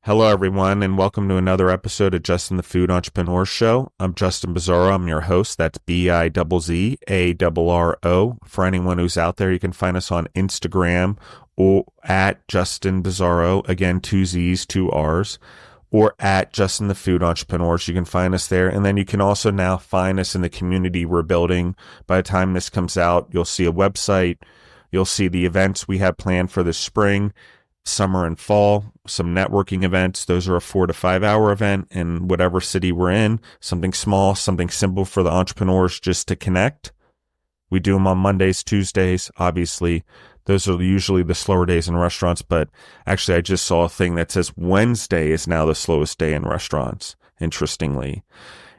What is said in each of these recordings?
Hello, everyone, and welcome to another episode of Justin the Food Entrepreneur Show. I'm Justin Bizzarro. I'm your host. That's Bizzarro. For anyone who's out there, you can find us on Instagram or at Justin Bizzarro. Again, 2 Z's, 2 R's. Or at Justin the Food Entrepreneurs. You can find us there. And then you can also now find us in the community we're building. By the time this comes out, you'll see a website. You'll see the events we have planned for this spring, summer, and fall. Some networking events. Those are a 4 to 5 hour event in whatever city we're in. Something small, something simple for the entrepreneurs just to connect. We do them on Mondays, Tuesdays, obviously. Those are usually the slower days in restaurants, but actually I just saw a thing that says Wednesday is now the slowest day in restaurants, interestingly.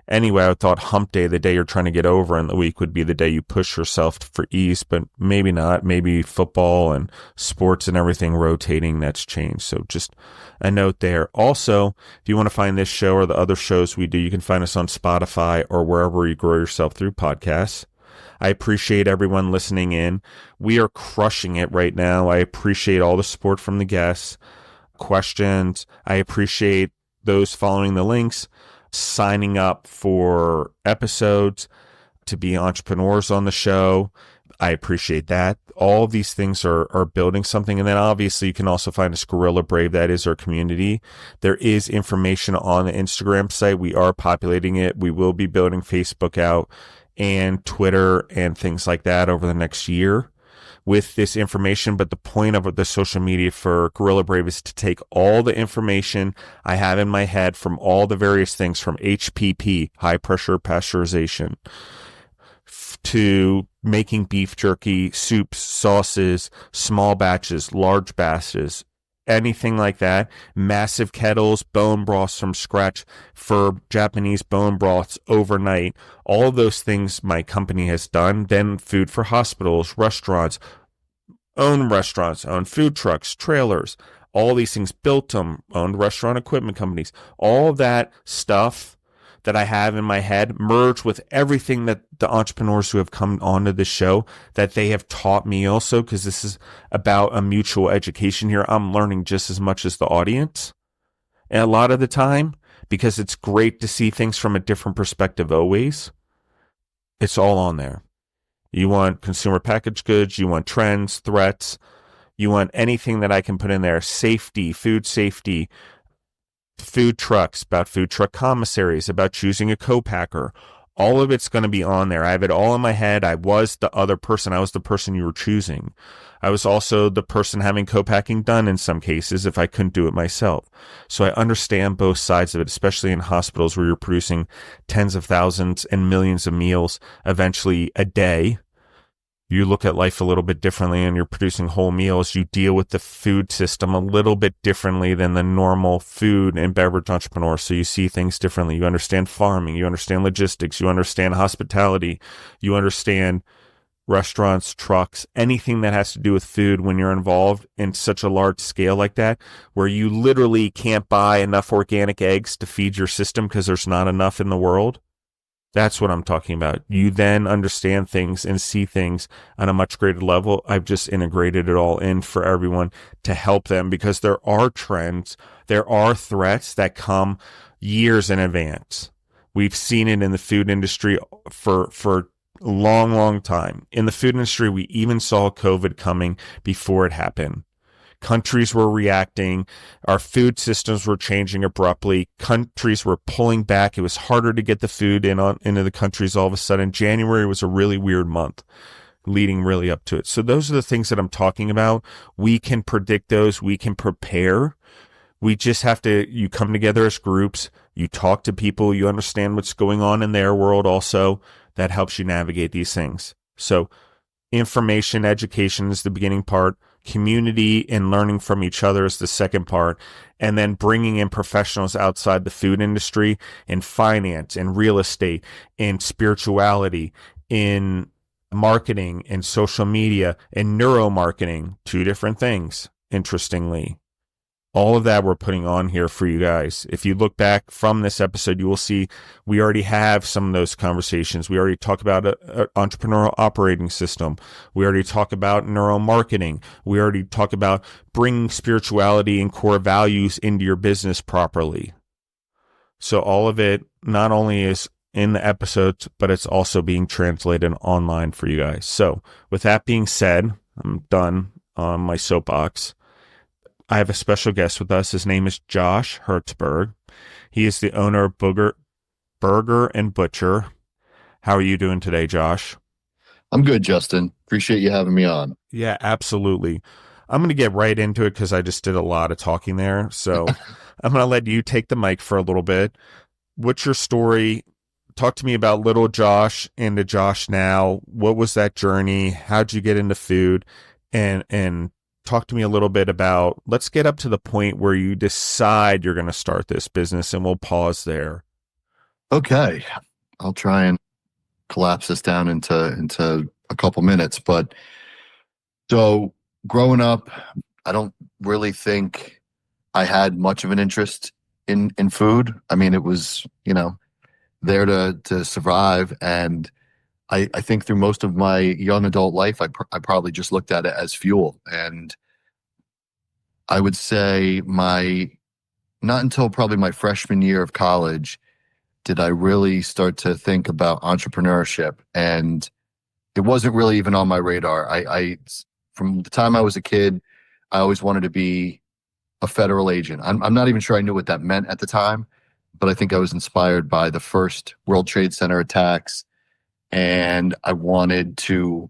Anyway, I thought hump day, the day you're trying to get over in the week, would be the day you push yourself for ease, but maybe not. Maybe football and sports and everything rotating, that's changed. So just a note there. Also, if you want to find this show or the other shows we do, you can find us on Spotify or wherever you grow yourself through podcasts. I appreciate everyone listening in. We are crushing it right now. I appreciate all the support from the guests, questions. I appreciate those following the links, signing up for episodes to be entrepreneurs on the show. I appreciate that. All of these things are building something. And then obviously you can also find us Gorilla Brave. That is our community. There is information on the Instagram site. We are populating it. We will be building Facebook out and Twitter and things like that over the next year with this information. But the point of the social media for Gorilla Brave is to take all the information I have in my head from all the various things, from HPP, high pressure pasteurization, to making beef jerky, soups, sauces, small batches, large batches, anything like that, massive kettles, bone broths from scratch for Japanese bone broths overnight. All of those things my company has done. Then food for hospitals, restaurants, own food trucks, trailers, all these things, built them, owned restaurant equipment companies, all of that stuff that I have in my head merged with everything that the entrepreneurs who have come onto this show, that they have taught me also, because this is about a mutual education here. I'm learning just as much as the audience. And a lot of the time, because it's great to see things from a different perspective always, it's all on there. You want consumer packaged goods, you want trends, threats, you want anything that I can put in there, safety, food trucks, about food truck commissaries, about choosing a co-packer. All of it's going to be on there. I have it all in my head. I was the other person. I was the person you were choosing. I was also the person having co-packing done in some cases if I couldn't do it myself. So I understand both sides of it, especially in hospitals where you're producing tens of thousands and millions of meals eventually a day. You look at life a little bit differently and you're producing whole meals. You deal with the food system a little bit differently than the normal food and beverage entrepreneur. So you see things differently. You understand farming. You understand logistics. You understand hospitality. You understand restaurants, trucks, anything that has to do with food when you're involved in such a large scale like that, where you literally can't buy enough organic eggs to feed your system because there's not enough in the world. That's what I'm talking about. You then understand things and see things on a much greater level. I've just integrated it all in for everyone to help them, because there are trends, there are threats that come years in advance. We've seen it in the food industry for a long, long time. In the food industry, we even saw COVID coming before it happened. Countries were reacting. Our food systems were changing abruptly. Countries were pulling back. It was harder to get the food into the countries all of a sudden. January was a really weird month leading really up to it. So those are the things that I'm talking about. We can predict those. We can prepare. We just have to, you come together as groups. You talk to people. You understand what's going on in their world also. That helps you navigate these things. So information, education is the beginning part. Community and learning from each other is the second part. And then bringing in professionals outside the food industry in finance, in real estate, in spirituality, in marketing, in social media, in neuromarketing, 2 different things, interestingly. All of that we're putting on here for you guys. If you look back from this episode, you will see we already have some of those conversations. We already talk about an entrepreneurial operating system. We already talk about neuromarketing. We already talk about bringing spirituality and core values into your business properly. So all of it not only is in the episodes, but it's also being translated online for you guys. So with that being said, I'm done on my soapbox. I have a special guest with us. His name is Josh Hertzberg. He is the owner of Burger and Butcher. How are you doing today, Josh? I'm good, Justin. Appreciate you having me on. Yeah, absolutely. I'm going to get right into it because I just did a lot of talking there. So I'm going to let you take the mic for a little bit. What's your story? Talk to me about little Josh into Josh now. What was that journey? How'd you get into food? And talk to me a little bit about, let's get up to the point where you decide you're going to start this business, and we'll pause there. Okay. I'll try and collapse this down into a couple minutes. But so growing up, I don't really think I had much of an interest in food. I mean, it was, there to survive. And I think through most of my young adult life, I probably just looked at it as fuel. And I would say not until probably my freshman year of college did I really start to think about entrepreneurship. And it wasn't really even on my radar. I from the time I was a kid, I always wanted to be a federal agent. I'm not even sure I knew what that meant at the time, but I think I was inspired by the first World Trade Center attacks. And I wanted to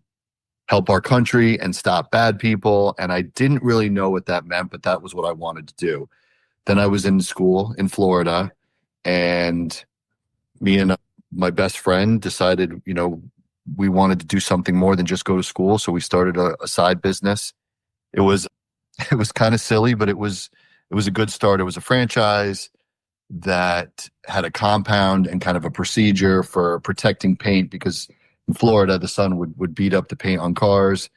help our country and stop bad people. And I didn't really know what that meant, but that was what I wanted to do. Then I was in school in Florida, and me and my best friend decided, we wanted to do something more than just go to school. So we started a side business. It was kind of silly, but it was a good start. It was a franchise that had a compound and kind of a procedure for protecting paint, because in Florida, the sun would beat up the paint on cars.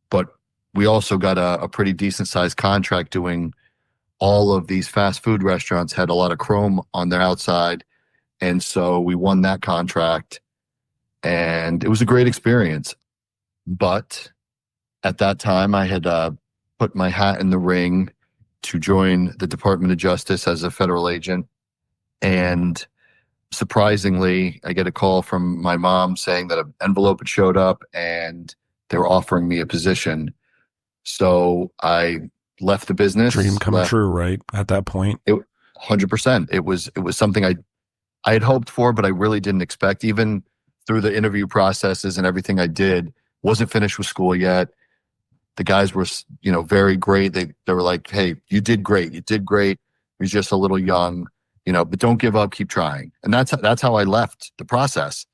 But we also got a pretty decent sized contract doing all of these fast food restaurants had a lot of chrome on their outside. And so we won that contract, and it was a great experience. But at that time, I had put my hat in the ring to join the Department of Justice as a federal agent. And surprisingly, I get a call from my mom saying that an envelope had showed up and they were offering me a position. So I left the business. Dream come true, right? At that point. 100%. It was something I had hoped for, but I really didn't expect. Even through the interview processes and everything I did, wasn't finished with school yet. The guys were, very great. They were like, "Hey, you did great. You did great. You're just a little young, but don't give up. Keep trying." And that's how I left the process.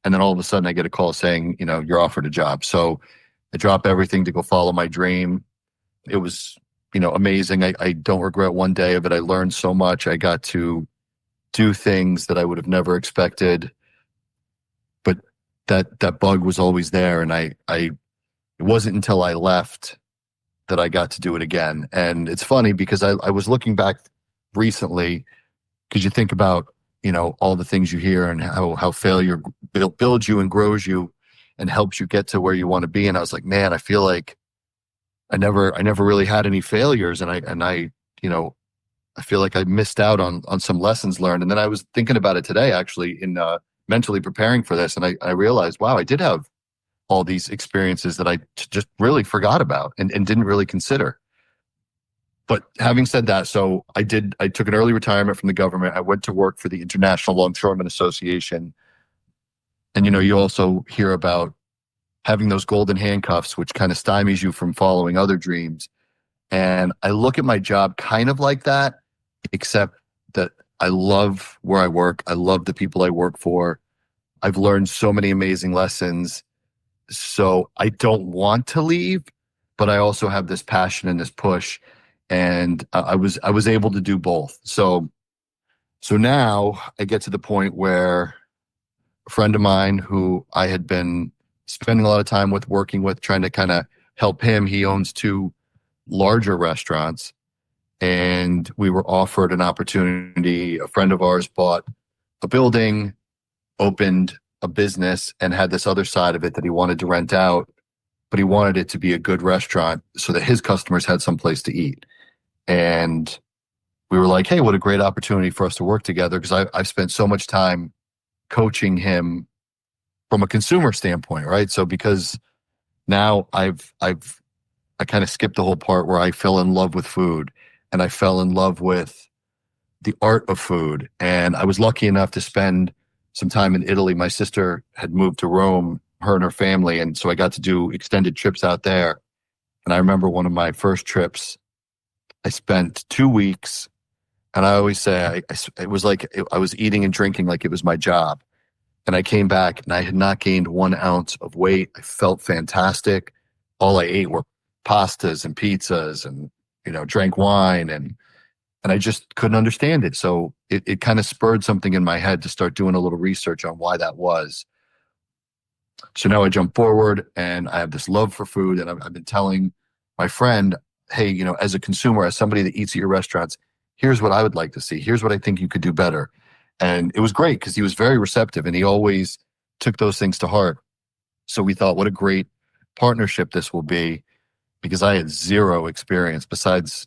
And then all of a sudden, I get a call saying, "You're offered a job." So I dropped everything to go follow my dream. It was, amazing. I don't regret one day of it. I learned so much. I got to do things that I would have never expected. But that bug was always there, and it wasn't until I left that I got to do it again. And it's funny because I was looking back recently, because you think about, all the things you hear and how failure builds you and grows you and helps you get to where you want to be. And I was like, man, I feel like I never really had any failures. And I feel like I missed out on some lessons learned. And then I was thinking about it today, actually, in mentally preparing for this. And I realized, wow, I did have all these experiences that I just really forgot about and didn't really consider. But having said that, so I took an early retirement from the government. I went to work for the International Longshoremen Association. And, you also hear about having those golden handcuffs, which kind of stymies you from following other dreams. And I look at my job kind of like that, except that I love where I work. I love the people I work for. I've learned so many amazing lessons. So I don't want to leave, but I also have this passion and this push. And I was able to do both. So now I get to the point where a friend of mine who I had been spending a lot of time working with, trying to kind of help him. He owns two larger restaurants. and we were offered an opportunity. A friend of ours bought a building, opened a business, and had this other side of it that he wanted to rent out, but he wanted it to be a good restaurant so that his customers had some place to eat. And we were like, hey, what a great opportunity for us to work together, because I've spent so much time coaching him from a consumer standpoint, right? So because now I kind of skipped the whole part where I fell in love with food, and I fell in love with the art of food. And I was lucky enough to spend some time in Italy. My sister had moved to Rome, her and her family, and so I got to do extended trips out there. And I remember one of my first trips, I spent 2 weeks, and I always say it was like I was eating and drinking like it was my job. And I came back and I had not gained 1 ounce of weight. I felt fantastic. All I ate were pastas and pizzas and, drank wine, and I just couldn't understand it. So it kind of spurred something in my head to start doing a little research on why that was. So now I jump forward and I have this love for food, and I've been telling my friend, hey, as a consumer, as somebody that eats at your restaurants, here's what I would like to see. Here's what I think you could do better. And it was great because he was very receptive, and he always took those things to heart. So we thought, what a great partnership this will be, because I had zero experience besides,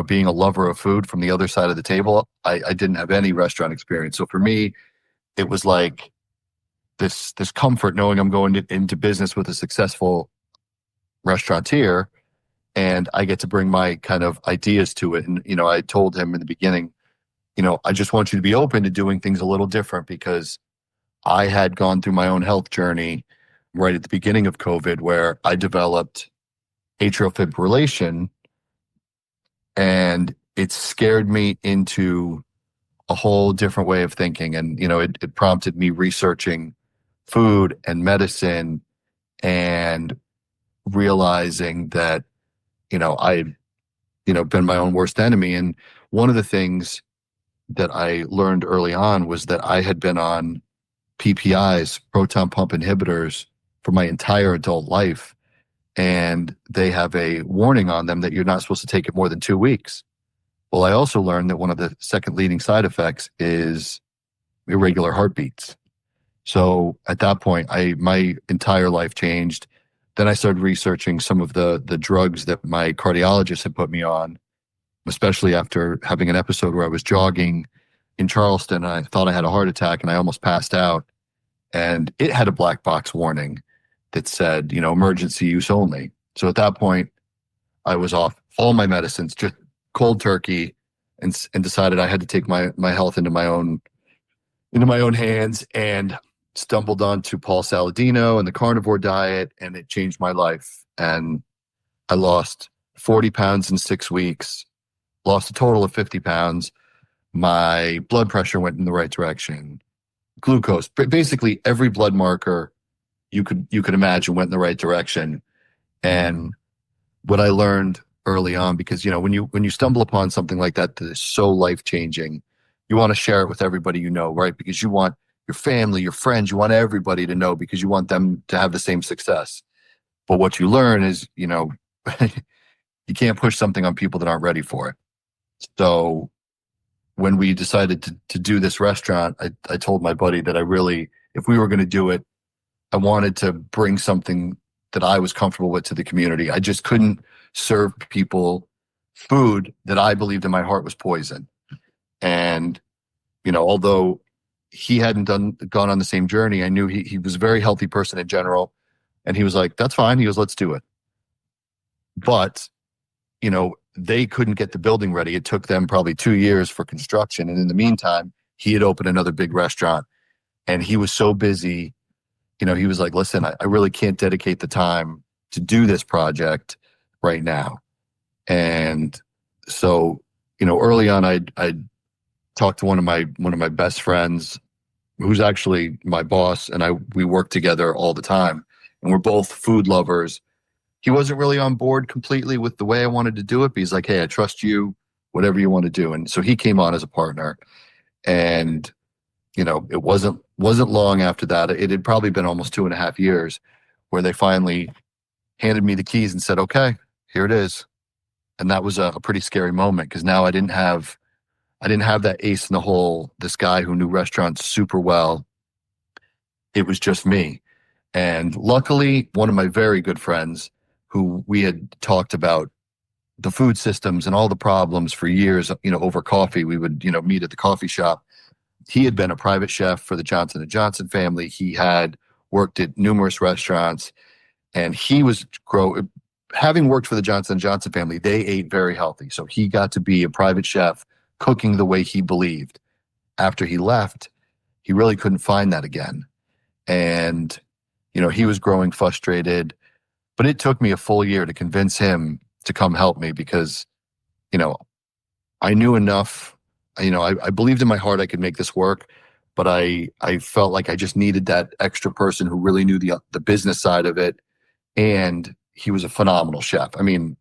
being a lover of food from the other side of the table. I didn't have any restaurant experience. So for me, it was like this comfort knowing I'm going into business with a successful restaurateur, and I get to bring my kind of ideas to it. And, I told him in the beginning, I just want you to be open to doing things a little different, because I had gone through my own health journey right at the beginning of COVID, where I developed atrial fibrillation, and it scared me into a whole different way of thinking. And, it prompted me researching food and medicine, and realizing that, I, been my own worst enemy. And one of the things that I learned early on was that I had been on PPIs, proton pump inhibitors, for my entire adult life. And they have a warning on them that you're not supposed to take it more than 2 weeks. Well, I also learned that one of the second leading side effects is irregular heartbeats. So at that point, my entire life changed. Then I started researching some of the drugs that my cardiologist had put me on, especially after having an episode where I was jogging in Charleston, and I thought I had a heart attack, and I almost passed out. And it had a black box warning that said, emergency use only. So at that point, I was off all my medicines, just cold turkey, and decided I had to take my health into my own hands, and stumbled onto Paul Saladino and the carnivore diet, and it changed my life. And I lost 40 pounds in 6 weeks, lost a total of 50 pounds. My blood pressure went in the right direction. Glucose, basically every blood marker you could imagine went in the right direction. And what I learned early on, because when you stumble upon something like that is so life-changing, you want to share it with everybody, right? Because you want your family, your friends, you want everybody to know, because you want them to have the same success. But what you learn is, you can't push something on people that aren't ready for it. So when we decided to do this restaurant, I told my buddy that if we were going to do it, I wanted to bring something that I was comfortable with to the community. I just couldn't serve people food that I believed in my heart was poison. And, although he hadn't gone on the same journey, I knew he was a very healthy person in general. And he was like, that's fine. He goes, let's do it. But, they couldn't get the building ready. It took them probably 2 years for construction. And in the meantime, he had opened another big restaurant, and he was so busy. He was like, listen, I really can't dedicate the time to do this project right now. And so, early on, I talked to one of my best friends, who's actually my boss, and we work together all the time, and we're both food lovers. He wasn't really on board completely with the way I wanted to do it, but he's like, hey, I trust you, whatever you want to do. And so he came on as a partner. And, it wasn't long after that. It had probably been almost 2.5 years where they finally handed me the keys and said, okay, here it is. And that was a pretty scary moment because now I didn't have that ace in the hole, this guy who knew restaurants super well. It was just me. And luckily, one of my very good friends who we had talked about the food systems and all the problems for years, over coffee. We would, meet at the coffee shop. He had been a private chef for the Johnson & Johnson family. He had worked at numerous restaurants, and he was having worked for the Johnson & Johnson family, they ate very healthy. So he got to be a private chef cooking the way he believed. After he left, he really couldn't find that again. And, he was growing frustrated, but it took me a full year to convince him to come help me because, I knew enough. I believed in my heart I could make this work, but I felt like I just needed that extra person who really knew the business side of it. And he was a phenomenal chef. I mean,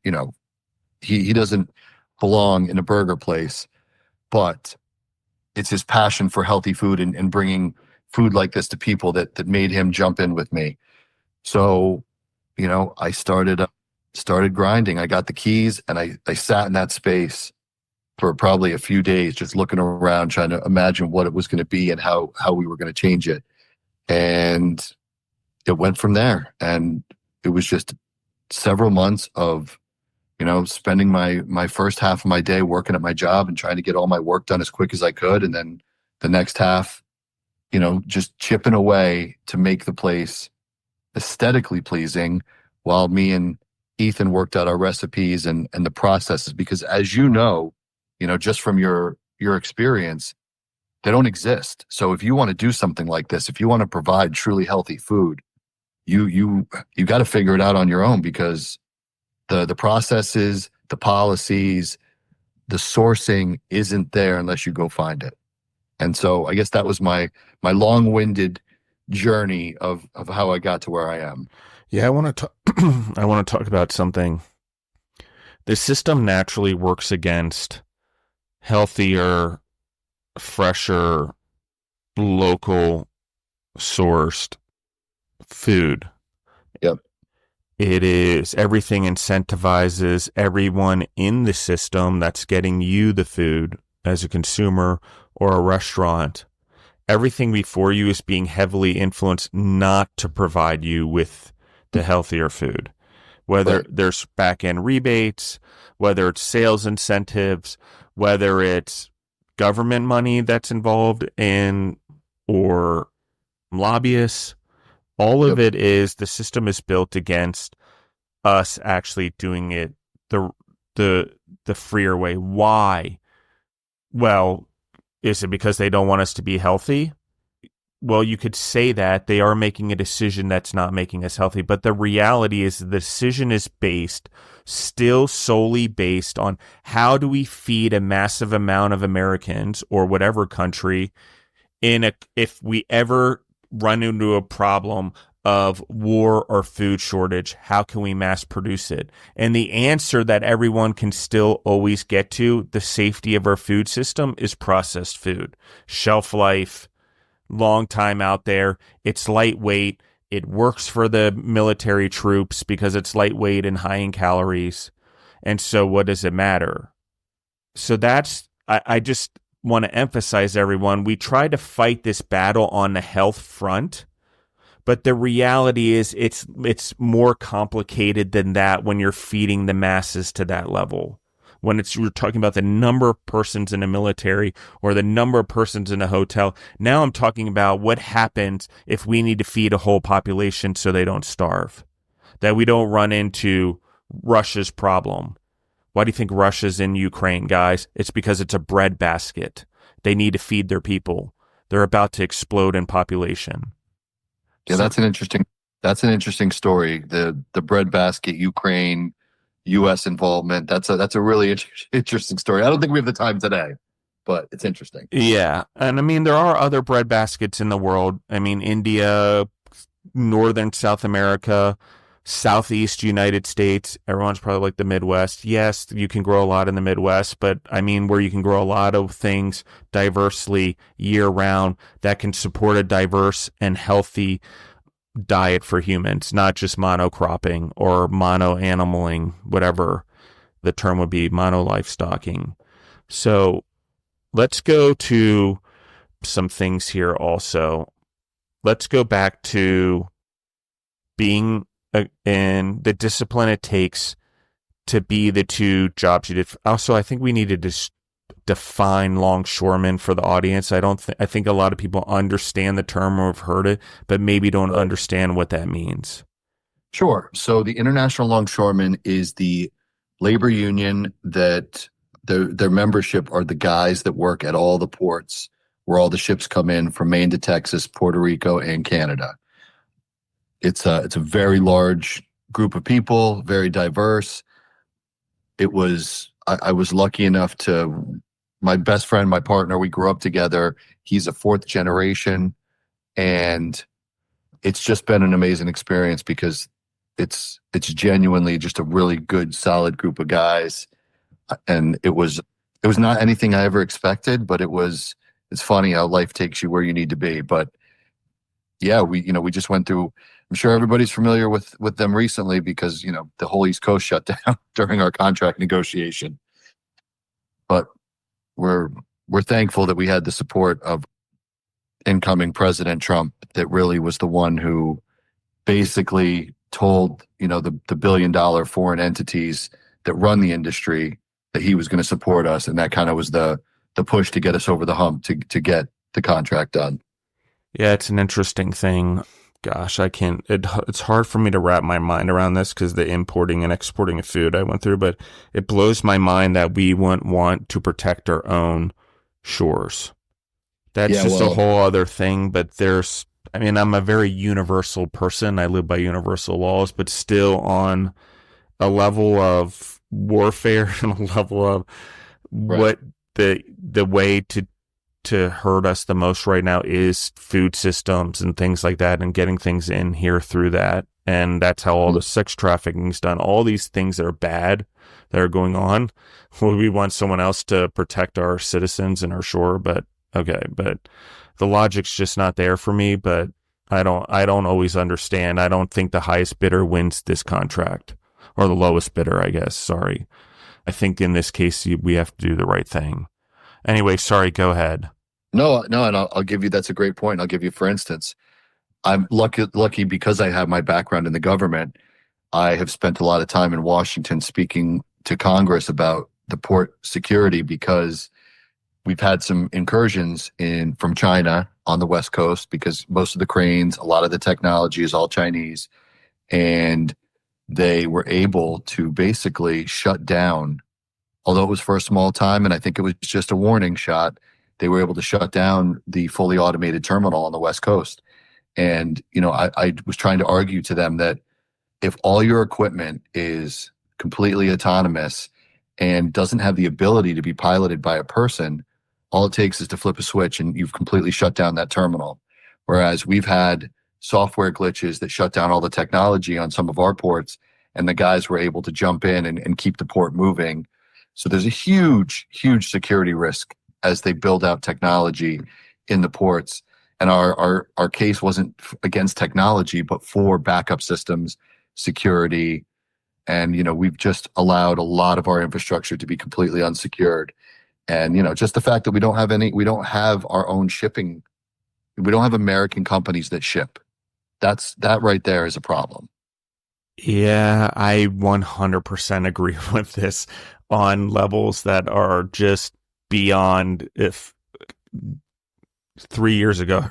he doesn't belong in a burger place, but it's his passion for healthy food and bringing food like this to people that made him jump in with me. So, I started grinding. I got the keys and I sat in that space for probably a few days, just looking around, trying to imagine what it was going to be and how we were going to change it. And it went from there. And it was just several months of, spending my first half of my day working at my job and trying to get all my work done as quick as I could. And then the next half, just chipping away to make the place aesthetically pleasing while me and Ethan worked out our recipes and the processes. Because as just from your experience, they don't exist. So if you want to do something like this, if you want to provide truly healthy food, you got to figure it out on your own because the processes, the policies, the sourcing isn't there unless you go find it. And so I guess that was my long-winded journey of how I got to where I am. Yeah, I want to I want to talk about something. The system naturally works against healthier, fresher, local sourced food. Yep. It is everything incentivizes everyone in the system that's getting you the food as a consumer or a restaurant. Everything before you is being heavily influenced not to provide you with the healthier food. Whether Right. there's back-end rebates, whether it's sales incentives, whether it's government money that's involved in or lobbyists, all of Yep. it is the system is built against us actually doing it the freer way. Why? Well, is it because they don't want us to be healthy? Well, you could say that they are making a decision that's not making us healthy, but the reality is the decision is still solely based on how do we feed a massive amount of Americans or whatever country if we ever run into a problem of war or food shortage, how can we mass produce it? And the answer that everyone can still always get to, the safety of our food system, is processed food. Shelf life, long time out there. It's lightweight. It works for the military troops because it's lightweight and high in calories. And so what does it matter? So I just want to emphasize, everyone, we try to fight this battle on the health front, but the reality is it's more complicated than that when you're feeding the masses to that level. When you're talking about the number of persons in the military or the number of persons in a hotel. Now I'm talking about what happens if we need to feed a whole population so they don't starve, that we don't run into Russia's problem. Why do you think Russia's in Ukraine, guys? It's because it's a breadbasket. They need to feed their people. They're about to explode in population. Yeah, that's an interesting story. The breadbasket, Ukraine, U.S. involvement. That's a really interesting story. I don't think we have the time today, but it's interesting. Yeah, and I mean there are other breadbaskets in the world. I mean India, Northern South America, Southeast United States. Everyone's probably like the Midwest. Yes, you can grow a lot in the Midwest, but I mean where you can grow a lot of things diversely year round that can support a diverse and healthy diet for humans, not just monocropping or mono animaling, whatever. The term would be monolifestocking. So let's go to some things here also. Let's go back to being in the discipline it takes to be the two jobs you did. Also, I think we needed to define longshoreman for the audience. I think a lot of people understand the term or have heard it, but maybe don't understand what that means. Sure. So the International Longshoremen is the labor union that their membership are the guys that work at all the ports where all the ships come in from Maine to Texas, Puerto Rico, and Canada. It's a very large group of people, very diverse. I was lucky enough to, my best friend, my partner, we grew up together. He's a fourth generation, and it's just been an amazing experience because it's genuinely just a really good, solid group of guys. And it was not anything I ever expected, but it's funny how life takes you where you need to be. But yeah, we just went through, I'm sure everybody's familiar with them recently because, the whole East Coast shut down during our contract negotiation. But we're thankful that we had the support of incoming President Trump that really was the one who basically told, the billion-dollar foreign entities that run the industry that he was going to support us. And that kind of was the push to get us over the hump to get the contract done. Yeah, it's an interesting thing. Gosh, it's hard for me to wrap my mind around this because the importing and exporting of food I went through, but it blows my mind that we wouldn't want to protect our own shores. That's a whole other thing, but I'm a very universal person. I live by universal laws, but still on a level of warfare and a level of what the way to hurt us the most right now is food systems and things like that, and getting things in here through that. And that's how all the sex trafficking is done. All these things that are bad that are going on. Well, we want someone else to protect our citizens and our shore, but okay. But the logic's just not there for me, but I don't always understand. I don't think the highest bidder wins this contract, or the lowest bidder, I guess. Sorry. I think in this case, we have to do the right thing. Anyway, sorry, go ahead. No, and I'll give you, that's a great point. I'll give you, for instance, I'm lucky because I have my background in the government. I have spent a lot of time in Washington speaking to Congress about the port security because we've had some incursions from China on the West Coast because most of the cranes, a lot of the technology is all Chinese, and they were able to basically shut down. Although it was for a small time, and I think it was just a warning shot, they were able to shut down the fully automated terminal on the West Coast. And, I was trying to argue to them that if all your equipment is completely autonomous and doesn't have the ability to be piloted by a person, all it takes is to flip a switch and you've completely shut down that terminal. Whereas we've had software glitches that shut down all the technology on some of our ports, and the guys were able to jump in and keep the port moving. So there's a huge, huge security risk as they build out technology in the ports. And our case wasn't against technology, but for backup systems, security. And, we've just allowed a lot of our infrastructure to be completely unsecured. And, just the fact that we don't have our own shipping. We don't have American companies that ship. That right there is a problem. Yeah, I 100% agree with this on levels that are just beyond. If 3 years ago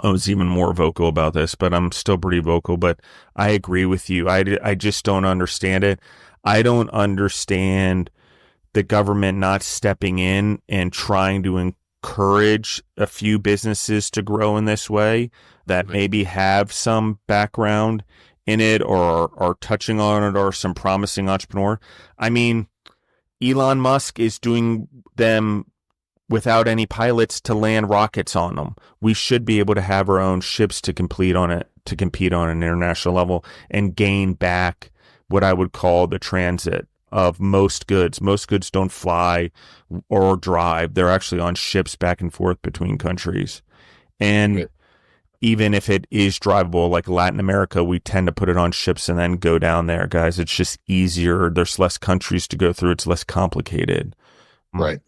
I was even more vocal about this, but I'm still pretty vocal. But I agree with you. I just don't understand it. I don't understand the government not stepping in and trying to encourage a few businesses to grow in this way that maybe have some background in it or are touching on it, or some promising entrepreneur. I mean, Elon Musk is doing them without any pilots to land rockets on them. We should be able to have our own ships to compete on an international level and gain back what I would call the transit of most goods. Most goods don't fly or drive. They're actually on ships back and forth between countries. And even if it is drivable, like Latin America, we tend to put it on ships and then go down there, guys. It's just easier. There's less countries to go through. It's less complicated. Right.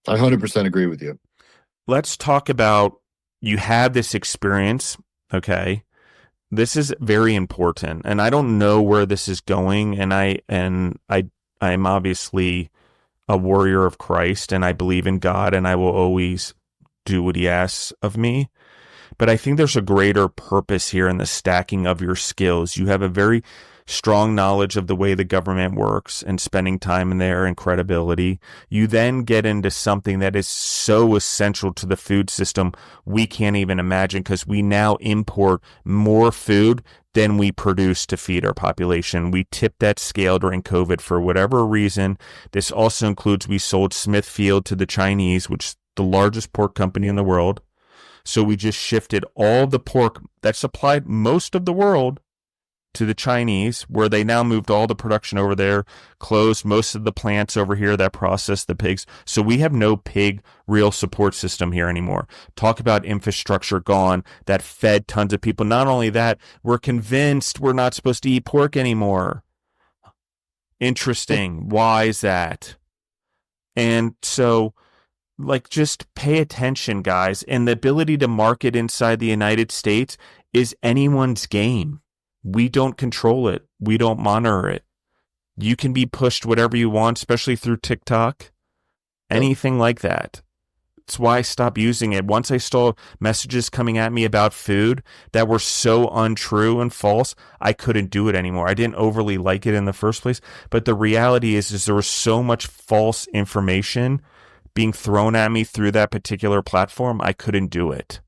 I 100% agree with you. Let's talk about, you have this experience. Okay. This is very important. And I don't know where this is going. I'm obviously a warrior of Christ, and I believe in God, and I will always do what he asks of me. But I think there's a greater purpose here in the stacking of your skills. You have a very strong knowledge of the way the government works and spending time in there and credibility. You then get into something that is so essential to the food system we can't even imagine, because we now import more food than we produce to feed our population. We tipped that scale during COVID for whatever reason. This also includes, we sold Smithfield to the Chinese, which is the largest pork company in the world. So we just shifted all the pork that supplied most of the world to the Chinese, where they now moved all the production over there, closed most of the plants over here that process the pigs. So we have no pig real support system here anymore. Talk about infrastructure gone that fed tons of people. Not only that, we're convinced we're not supposed to eat pork anymore. Interesting. Why is that? And so, like, just pay attention, guys. And the ability to market inside the United States is anyone's game. We don't control it. We don't monitor it. You can be pushed whatever you want, especially through TikTok, anything like that. That's why I stopped using it. Once I saw messages coming at me about food that were so untrue and false, I couldn't do it anymore. I didn't overly like it in the first place. But the reality is there was so much false information being thrown at me through that particular platform, I couldn't do it.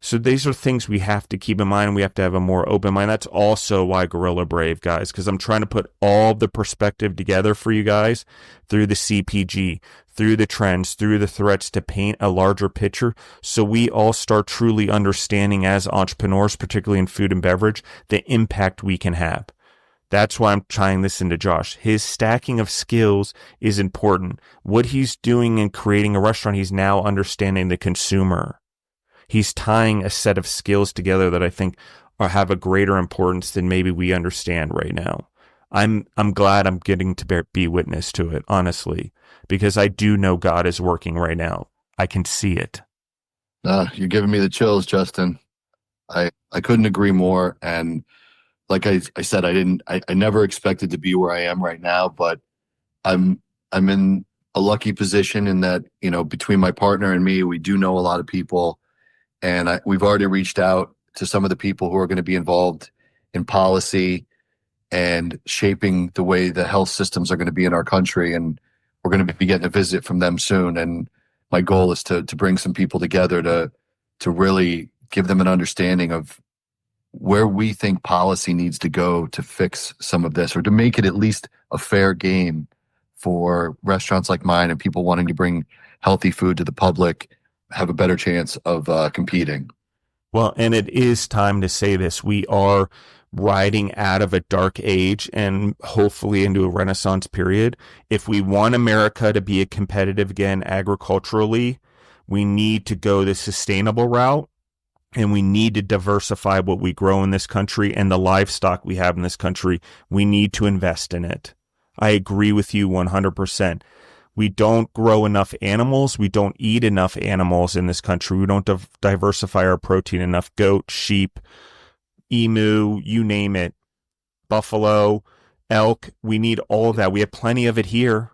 So these are things we have to keep in mind. We have to have a more open mind. That's also why Gorilla Brave, guys, because I'm trying to put all the perspective together for you guys through the CPG, through the trends, through the threats, to paint a larger picture, so we all start truly understanding as entrepreneurs, particularly in food and beverage, the impact we can have. That's why I'm tying this into Josh. His stacking of skills is important. What he's doing in creating a restaurant, he's now understanding the consumer. He's tying a set of skills together that I think have a greater importance than maybe we understand right now. I'm glad I'm getting to be witness to it, honestly, because I do know God is working right now. I can see it. You're giving me the chills, Justin. I couldn't agree more. And like I said, I never expected to be where I am right now, but I'm in a lucky position in that, between my partner and me, we do know a lot of people. And we've already reached out to some of the people who are going to be involved in policy and shaping the way the health systems are going to be in our country. And we're going to be getting a visit from them soon. And my goal is to bring some people together to really give them an understanding of where we think policy needs to go to fix some of this, or to make it at least a fair game for restaurants like mine and people wanting to bring healthy food to the public, have a better chance of competing. Well, and it is time to say this. We are riding out of a dark age and hopefully into a renaissance period. If we want America to be competitive again agriculturally, we need to go the sustainable route, and we need to diversify what we grow in this country and the livestock we have in this country. We need to invest in it. I agree with you 100%. We don't grow enough animals. We don't eat enough animals in this country. We don't diversify our protein enough. Goat, sheep, emu, you name it, buffalo, elk. We need all of that. We have plenty of it here.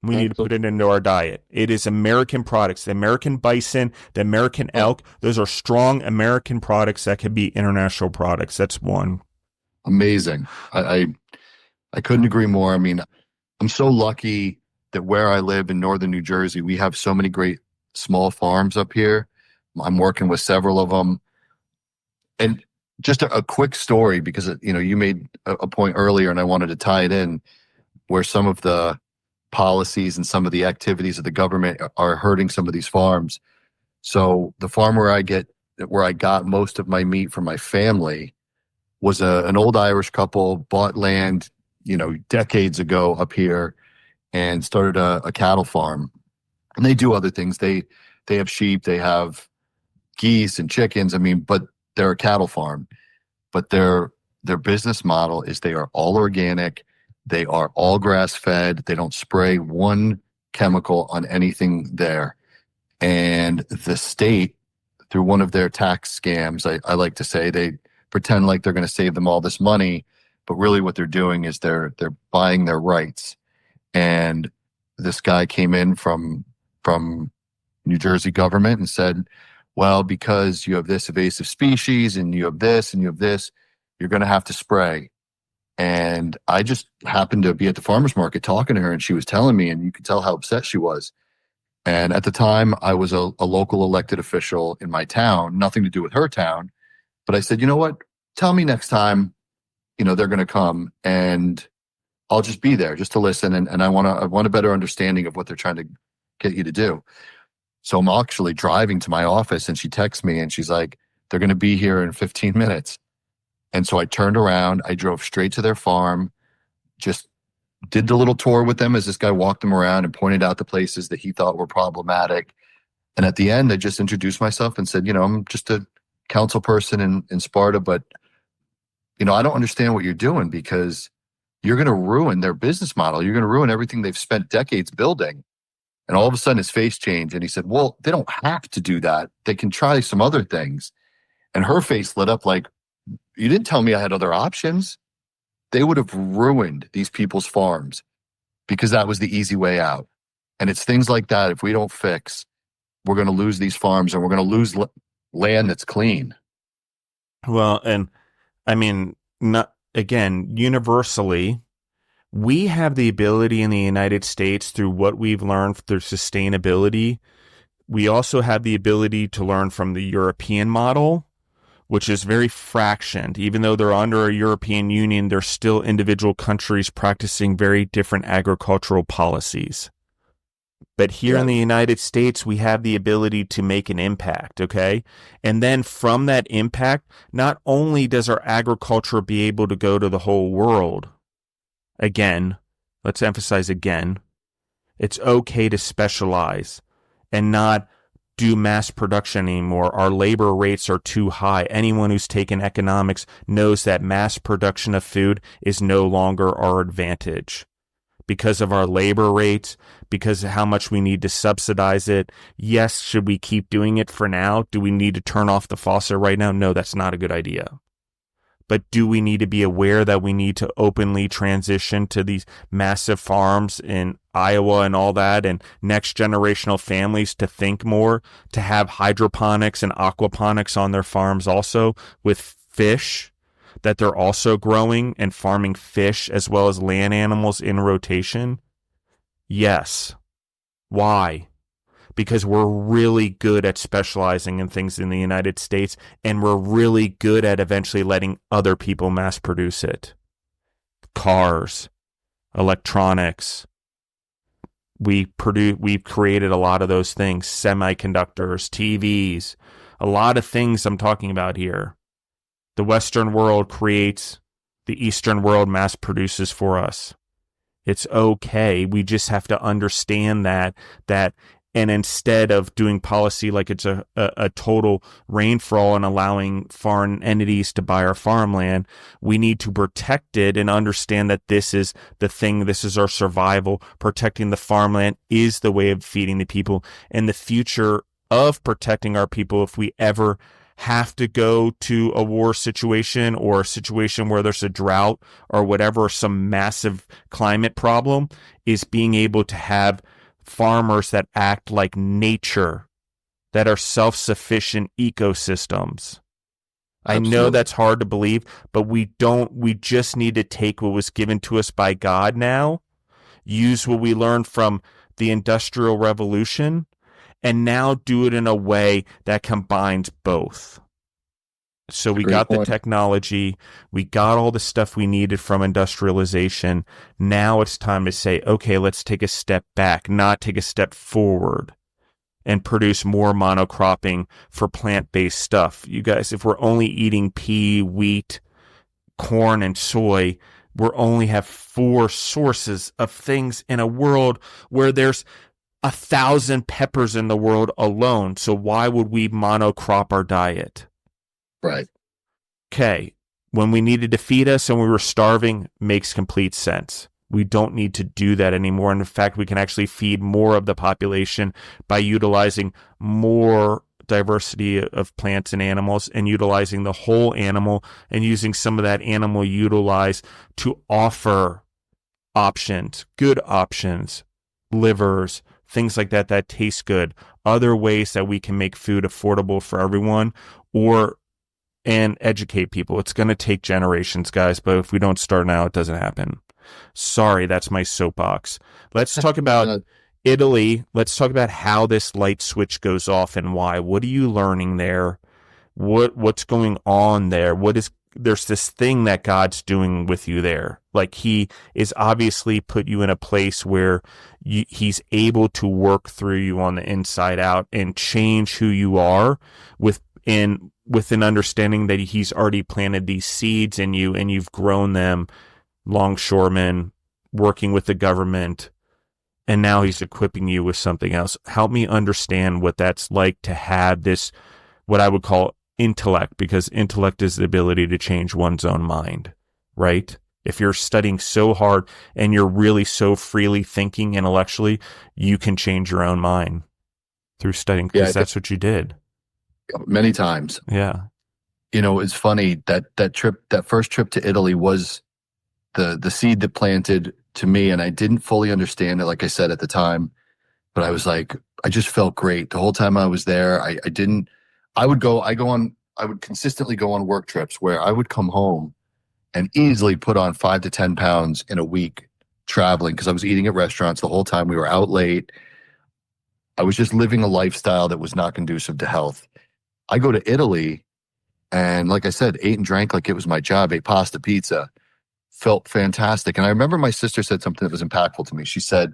We need to put it into our diet. It is American products. The American bison, the American elk, those are strong American products that can be international products. That's one. Amazing. I couldn't agree more. I mean, I'm so lucky that where I live in northern New Jersey, we have so many great small farms up here. I'm working with several of them. And just a quick story, because you made a point earlier and I wanted to tie it in, where some of the policies and some of the activities of the government are hurting some of these farms. So the farm where I got most of my meat from my family was an old Irish couple, bought land, decades ago up here, and started a cattle farm. And they do other things. They have sheep, they have geese and chickens. I mean, but they're a cattle farm. But their business model is they are all organic. They are all grass fed. They don't spray one chemical on anything there. And the state, through one of their tax scams, I like to say, they pretend like they're going to save them all this money, but really what they're doing is they're buying their rights. And this guy came in from New Jersey government and said, well, because you have this invasive species and you have this and you have this, you're going to have to spray. And I just happened to be at the farmer's market talking to her, and she was telling me, and you could tell how upset she was. And at the time, I was a local elected official in my town, nothing to do with her town. But I said, you know what? Tell me next time, they're going to come, and I'll just be there just to listen. And I want a better understanding of what they're trying to get you to do. So I'm actually driving to my office, and she texts me and she's like, they're going to be here in 15 minutes. And so I turned around, I drove straight to their farm, just did the little tour with them as this guy walked them around and pointed out the places that he thought were problematic. And at the end, I just introduced myself and said, I'm just a council person in Sparta, but, I don't understand what you're doing, because you're going to ruin their business model. You're going to ruin everything they've spent decades building. And all of a sudden his face changed and he said, well, they don't have to do that. They can try some other things. And her face lit up like, you didn't tell me I had other options. They would have ruined these people's farms because that was the easy way out. And it's things like that. If we don't fix, we're going to lose these farms, and we're going to lose land that's clean. Well, and I mean, not again, universally, we have the ability in the United States, through what we've learned through sustainability. We also have the ability to learn from the European model, which is very fractioned. Even though they're under a European Union, they're still individual countries practicing very different agricultural policies. But here in the United States, we have the ability to make an impact, okay? And then from that impact, not only does our agriculture be able to go to the whole world, again, let's emphasize again, it's okay to specialize and not do mass production anymore. Our labor rates are too high. Anyone who's taken economics knows that mass production of food is no longer our advantage because of our labor rates, because of how much we need to subsidize it. Yes, should we keep doing it for now? Do we need to turn off the faucet right now? No, that's not a good idea. But do we need to be aware that we need to openly transition to these massive farms in Iowa and all that, and next generational families to think more, to have hydroponics and aquaponics on their farms also with fish, that they're also growing and farming fish as well as land animals in rotation? Yes. Why? Because we're really good at specializing in things in the United States, and we're really good at eventually letting other people mass produce it. Cars, electronics. We've created a lot of those things, semiconductors, TVs, a lot of things I'm talking about here. The Western world creates, the Eastern world mass produces for us. It's okay. We just have to understand that and instead of doing policy like it's a total rainfall and allowing foreign entities to buy our farmland, we need to protect it and understand that this is the thing, this is our survival. Protecting the farmland is the way of feeding the people. And the future of protecting our people, if we ever have to go to a war situation or a situation where there's a drought or whatever, some massive climate problem, is being able to have farmers that act like nature, that are self-sufficient ecosystems. I know that's hard to believe, but we just need to take what was given to us by God now, use what we learned from the Industrial Revolution, and now do it in a way that combines both. So we got the technology, we got all the stuff we needed from industrialization. Now it's time to say, okay, let's take a step back, not take a step forward, and produce more monocropping for plant-based stuff. You guys, if we're only eating pea, wheat, corn, and soy, we're only have 4 sources of things in a world where there's 1,000 peppers in the world alone. So why would we monocrop our diet? Right. Okay. When we needed to feed us and we were starving, makes complete sense. We don't need to do that anymore. And in fact, we can actually feed more of the population by utilizing more diversity of plants and animals and utilizing the whole animal and using some of that animal utilized to offer options, good options, livers, things like that that taste good, other ways that we can make food affordable for everyone or and educate people. It's going to take generations, guys, but if we don't start now, it doesn't happen. Sorry, that's my soapbox. Let's talk about Italy. Let's talk about how this light switch goes off and why. What are you learning there? What's going on there? There's this thing that God's doing with you there. Like he is obviously put you in a place where he's able to work through you on the inside out and change who you are with an understanding that he's already planted these seeds in you and you've grown them, longshoremen, working with the government, and now he's equipping you with something else. Help me understand what that's like to have this, what I would call intellect, because intellect is the ability to change one's own mind, right? If you're studying so hard and you're really so freely thinking intellectually, you can change your own mind through studying, because that's what you did. Many times. Yeah. It's funny that first trip to Italy was the seed that planted to me, and I didn't fully understand it, like I said at the time, but I was like, I just felt great the whole time I was there. I would consistently go on work trips where I would come home and easily put on 5 to 10 pounds in a week traveling because I was eating at restaurants the whole time. We were out late. I was just living a lifestyle that was not conducive to health. I go to Italy and, like I said, ate and drank like it was my job, ate pasta, pizza, felt fantastic. And I remember my sister said something that was impactful to me. She said,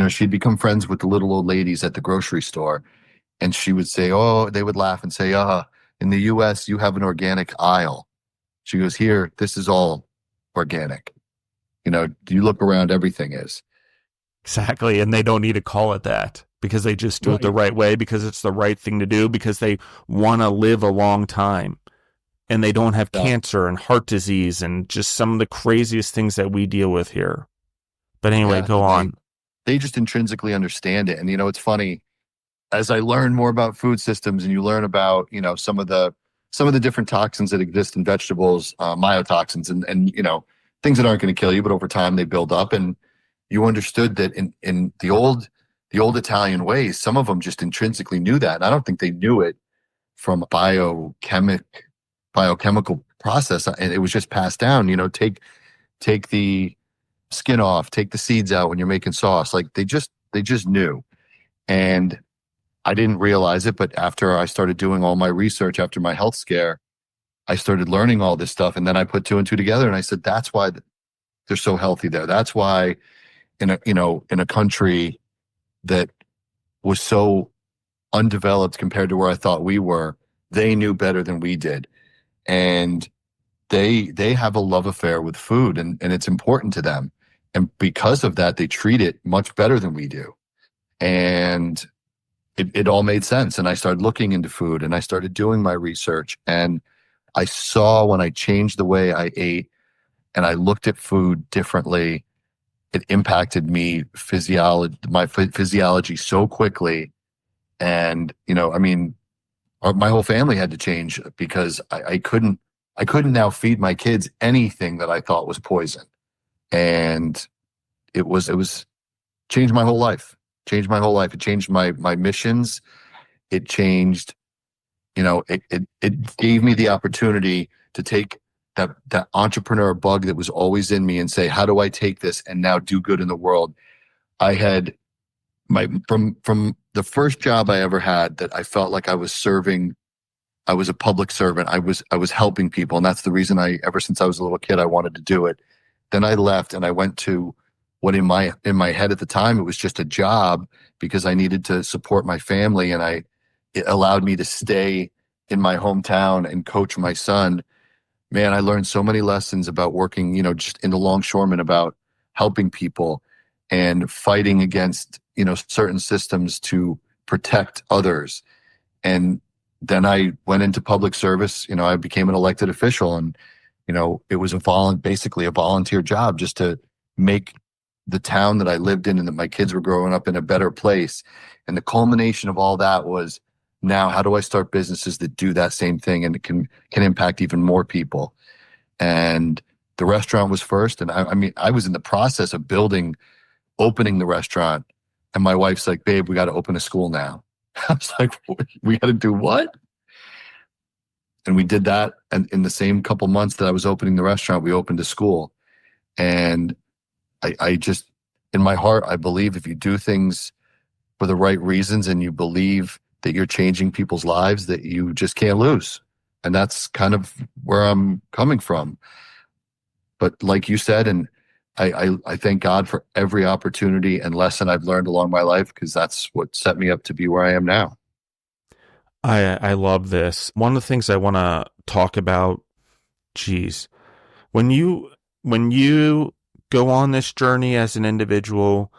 she'd become friends with the little old ladies at the grocery store. And she would say, they would laugh and say, in the US, you have an organic aisle. She goes, here, this is all organic. You look around, everything is. Exactly. And they don't need to call it that because they just do it the right way, because it's the right thing to do, because they want to live a long time and they don't have cancer and heart disease and just some of the craziest things that we deal with here. But anyway, go on. They just intrinsically understand it. And, it's funny, as I learn more about food systems and you learn about, some of the different toxins that exist in vegetables, myotoxins and things that aren't going to kill you, but over time they build up. And you understood that in the old Italian ways, some of them just intrinsically knew that. And I don't think they knew it from a biochemical process. And it was just passed down, take the skin off, take the seeds out when you're making sauce. Like they just knew. And I didn't realize it, but after I started doing all my research after my health scare, I started learning all this stuff. And then I put 2 and 2 together and I said, that's why they're so healthy there. That's why in a country that was so undeveloped compared to where I thought we were, they knew better than we did. And they have a love affair with food and it's important to them. And because of that, they treat it much better than we do. And it all made sense. And I started looking into food and I started doing my research. And I saw when I changed the way I ate and I looked at food differently, it impacted my physiology so quickly. And, my whole family had to change because I couldn't now feed my kids anything that I thought was poison. And it was changed my whole life. It changed my missions. It changed, it gave me the opportunity to take that entrepreneur bug that was always in me and say, how do I take this and now do good in the world? I had from the first job I ever had that I felt like I was serving. I was a public servant. I was helping people. And that's the reason ever since I was a little kid, I wanted to do it. Then I left and I went to what in my head at the time, it was just a job because I needed to support my family. And it allowed me to stay in my hometown and coach my son. Man, I learned so many lessons about working, just in the longshoremen, about helping people and fighting against, certain systems to protect others. And then I went into public service. I became an elected official, and it was basically a volunteer job just to make the town that I lived in and that my kids were growing up in a better place. And the culmination of all that was, now how do I start businesses that do that same thing and can impact even more people? And the restaurant was first. And I was in the process of opening the restaurant. And my wife's like, babe, we got to open a school now. I was like, we got to do what? And we did that. And in the same couple months that I was opening the restaurant, we opened a school. And I just, in my heart, I believe if you do things for the right reasons and you believe that you're changing people's lives, that you just can't lose. And that's kind of where I'm coming from. But like you said, and I thank God for every opportunity and lesson I've learned along my life, because that's what set me up to be where I am now. I love this. One of the things I want to talk about, geez, when you go on this journey as an individual,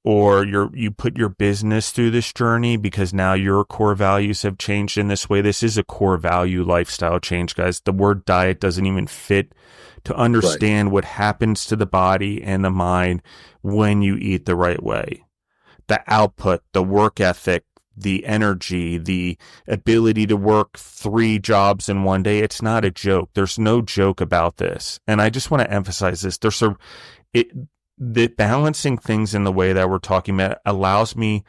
or you put your business through this journey, because now your core values have changed in this way. This is a core value lifestyle change, guys. The word diet doesn't even fit to understand what happens to the body and the mind when you eat the right way. The output, the work ethic, the energy, the ability to work 3 jobs in one day. It's not a joke. There's no joke about this. And I just want to emphasize this. The balancing things in the way that we're talking about allows me,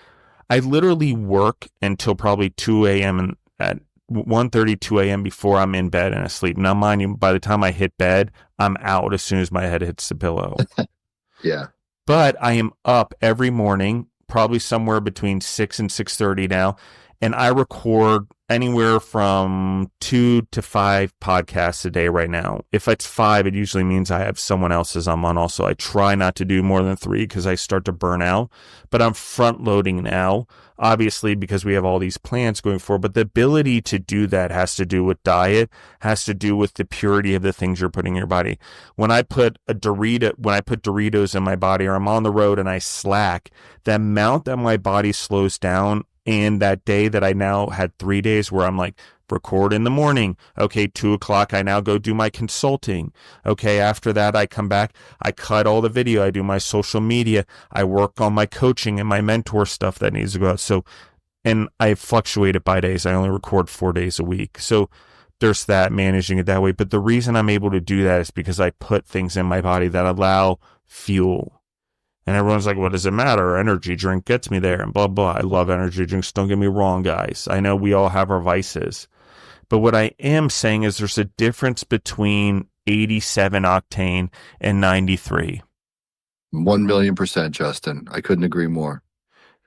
I literally work until probably 2 a.m. and at 1:30, 2 a.m. before I'm in bed and asleep. Now, mind you, by the time I hit bed, I'm out as soon as my head hits the pillow. Yeah. But I am up every morning, probably somewhere between 6 and 6:30 now, and I record anywhere from 2 to 5 podcasts a day right now. If it's 5, it usually means I have someone else's I'm on also. I try not to do more than 3 because I start to burn out, but I'm front loading now, obviously, because we have all these plans going forward. But the ability to do that has to do with diet, has to do with the purity of the things you're putting in your body. When I put Doritos in my body, or I'm on the road and I slack, the amount that my body slows down. And that day that I now had 3 days where I'm like, record in the morning. Okay, 2:00, I now go do my consulting. Okay, after that, I come back, I cut all the video, I do my social media, I work on my coaching and my mentor stuff that needs to go out. So, and I fluctuate it by days. I only record 4 days a week. So there's that, managing it that way. But the reason I'm able to do that is because I put things in my body that allow fuel. And everyone's like, what does it matter? Energy drink gets me there and blah, blah. I love energy drinks. Don't get me wrong, guys. I know we all have our vices. But what I am saying is there's a difference between 87 octane and 93. 1,000,000%, Justin. I couldn't agree more.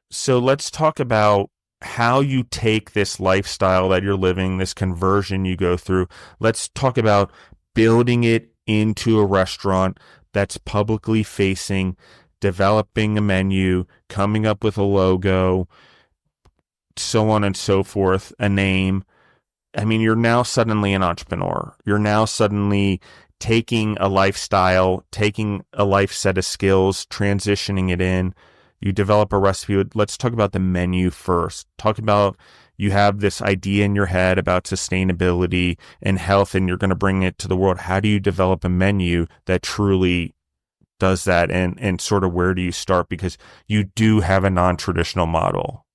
So let's talk about how you take this lifestyle that you're living, this conversion you go through. Let's talk about building it into a restaurant that's publicly facing, developing a menu, coming up with a logo, so on and so forth, a name. I mean, you're now suddenly an entrepreneur. You're now suddenly taking a lifestyle, taking a life set of skills, transitioning it in. You develop a recipe. Let's talk about the menu first. Talk about, you have this idea in your head about sustainability and health, and you're going to bring it to the world. How do you develop a menu that truly does that, and sort of where do you start, because you do have a non-traditional model?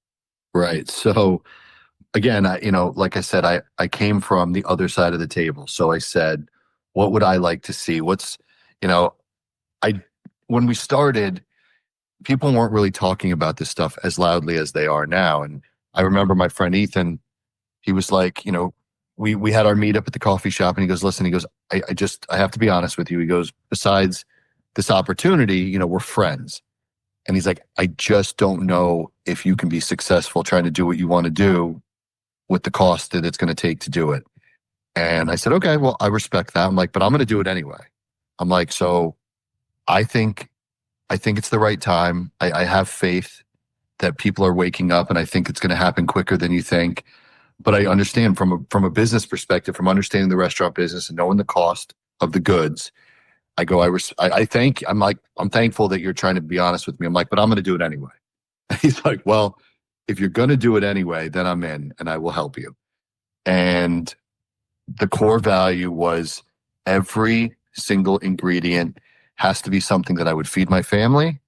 Right. So again, like I said, I came from the other side of the table. So I said, what would I like to see? When we started, people weren't really talking about this stuff as loudly as they are now. And I remember my friend Ethan, he was like, we had our meetup at the coffee shop, and he goes, listen, I have to be honest with you. He goes, besides this opportunity, we're friends. And he's like, I just don't know if you can be successful trying to do what you want to do with the cost that it's going to take to do it. And I said, okay, well, I respect that. I'm like, but I'm going to do it anyway. I'm like, so I think it's the right time. I have faith that people are waking up, and I think it's going to happen quicker than you think. But I understand from a business perspective, from understanding the restaurant business and knowing the cost of the goods, I'm thankful that you're trying to be honest with me. I'm like, but I'm going to do it anyway. And he's like, well, if you're going to do it anyway, then I'm in and I will help you. And the core value was every single ingredient has to be something that I would feed my family.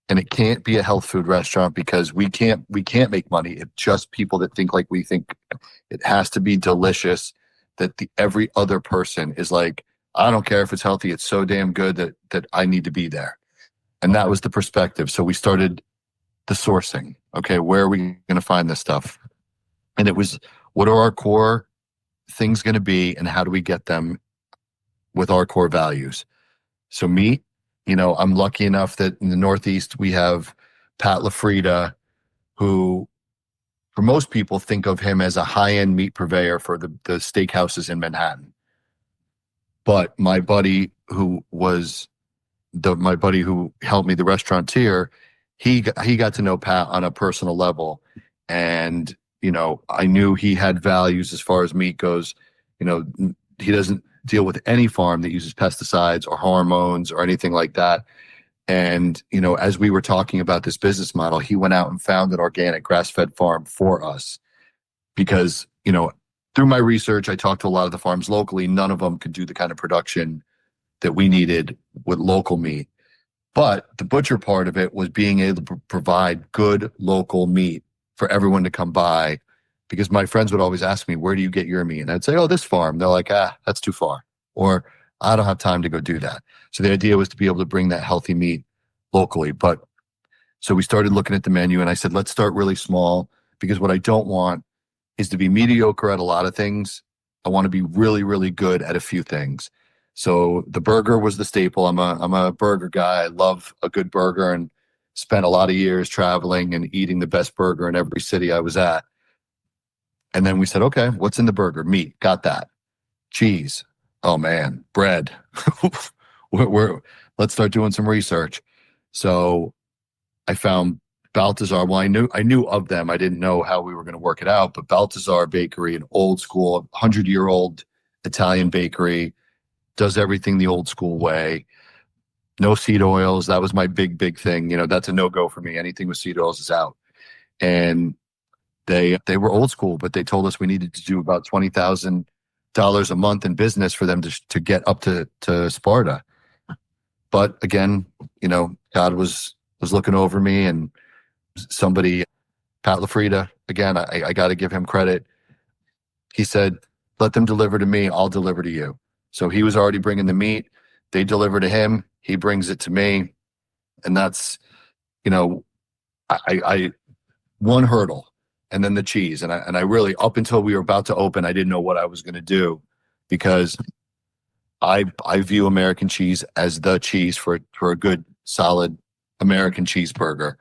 And it can't be a health food restaurant because we can't make money if just people that think like we think. It has to be delicious that every other person is like, I don't care if it's healthy, it's so damn good that I need to be there. And that was the perspective. So we started the sourcing. Okay, where are we going to find this stuff? And it was, what are our core things going to be and how do we get them with our core values? So meat, I'm lucky enough that in the Northeast we have Pat LaFrida, who for most people think of him as a high-end meat purveyor for the steakhouses in Manhattan. But my buddy who helped me, the restaurateur, he got to know Pat on a personal level. And, I knew he had values as far as meat goes. He doesn't deal with any farm that uses pesticides or hormones or anything like that. And, as we were talking about this business model, he went out and found an organic grass-fed farm for us because, through my research, I talked to a lot of the farms locally. None of them could do the kind of production that we needed with local meat. But the butcher part of it was being able to provide good local meat for everyone to come by, because my friends would always ask me, where do you get your meat? And I'd say, oh, this farm. They're like, that's too far. Or I don't have time to go do that. So the idea was to be able to bring that healthy meat locally. But so we started looking at the menu and I said, let's start really small, because what I don't want is to be mediocre at a lot of things. I want to be really, really good at a few things. So the burger was the staple. I'm a burger guy. I love a good burger and spent a lot of years traveling and eating the best burger in every city I was at. And then we said, okay, what's in the burger? Meat. Got that. Cheese. Oh man, bread. Let's start doing some research. So I found Balthazar. Well, I knew of them. I didn't know how we were going to work it out, but Balthazar Bakery, an old school, 100-year-old Italian bakery, does everything the old school way. No seed oils. That was my big thing. That's a no-go for me. Anything with seed oils is out. And they were old school, but they told us we needed to do about $20,000 a month in business for them to get up to Sparta. But again, God was looking over me, and somebody, Pat LaFrida, again, I got to give him credit. He said, let them deliver to me. I'll deliver to you. So he was already bringing the meat. They deliver to him. He brings it to me. And that's, I one hurdle, and then the cheese. And I really, up until we were about to open, I didn't know what I was going to do, because I view American cheese as the cheese for a good, solid American cheeseburger.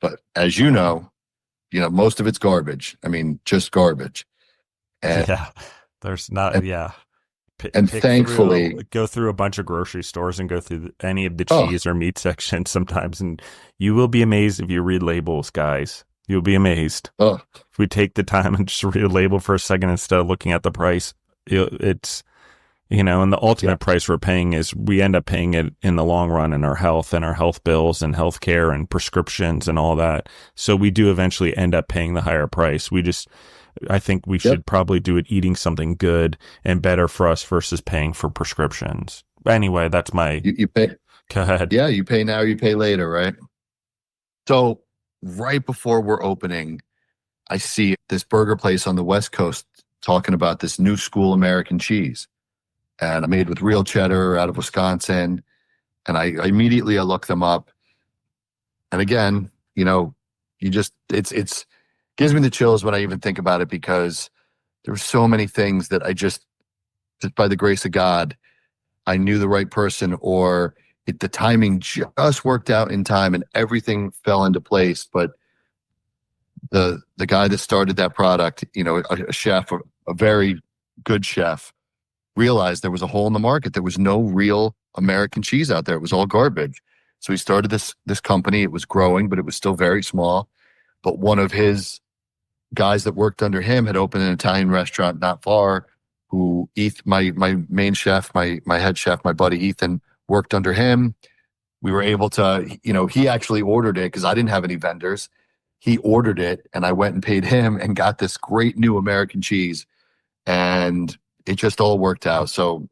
But as most of it's garbage. I mean, just garbage. And, Yeah, there's not, yeah. And thankfully, go through a bunch of grocery stores and go through any of the cheese or meat sections sometimes, and you will be amazed if you read labels, guys. You'll be amazed. If we take the time and just read a label for a second instead of looking at the price, it's, and the ultimate price we're paying is we end up paying it in the long run in our health and our health bills and health care and prescriptions and all that. So we do eventually end up paying the higher price. I think we should probably do it eating something good and better for us versus paying for prescriptions. Anyway, that's my... You pay... Go ahead. Yeah, you pay now, you pay later, right? So right before we're opening, I see this burger place on the West Coast talking about this new school American cheese. And I made with real cheddar out of Wisconsin. And I immediately look them up. And again, it's gives me the chills when I even think about it, because there were so many things that I just by the grace of God, I knew the right person, or the timing just worked out in time and everything fell into place. But the guy that started that product, a chef, a very good chef, realized there was a hole in the market. There was no real American cheese out there. It was all garbage. So he started this company. It was growing, but it was still very small. But one of his guys that worked under him had opened an Italian restaurant not far, who my main chef, my head chef, my buddy Ethan, worked under him. We were able to, he actually ordered it because I didn't have any vendors. He ordered it and I went and paid him and got this great new American cheese. And it just all worked out. So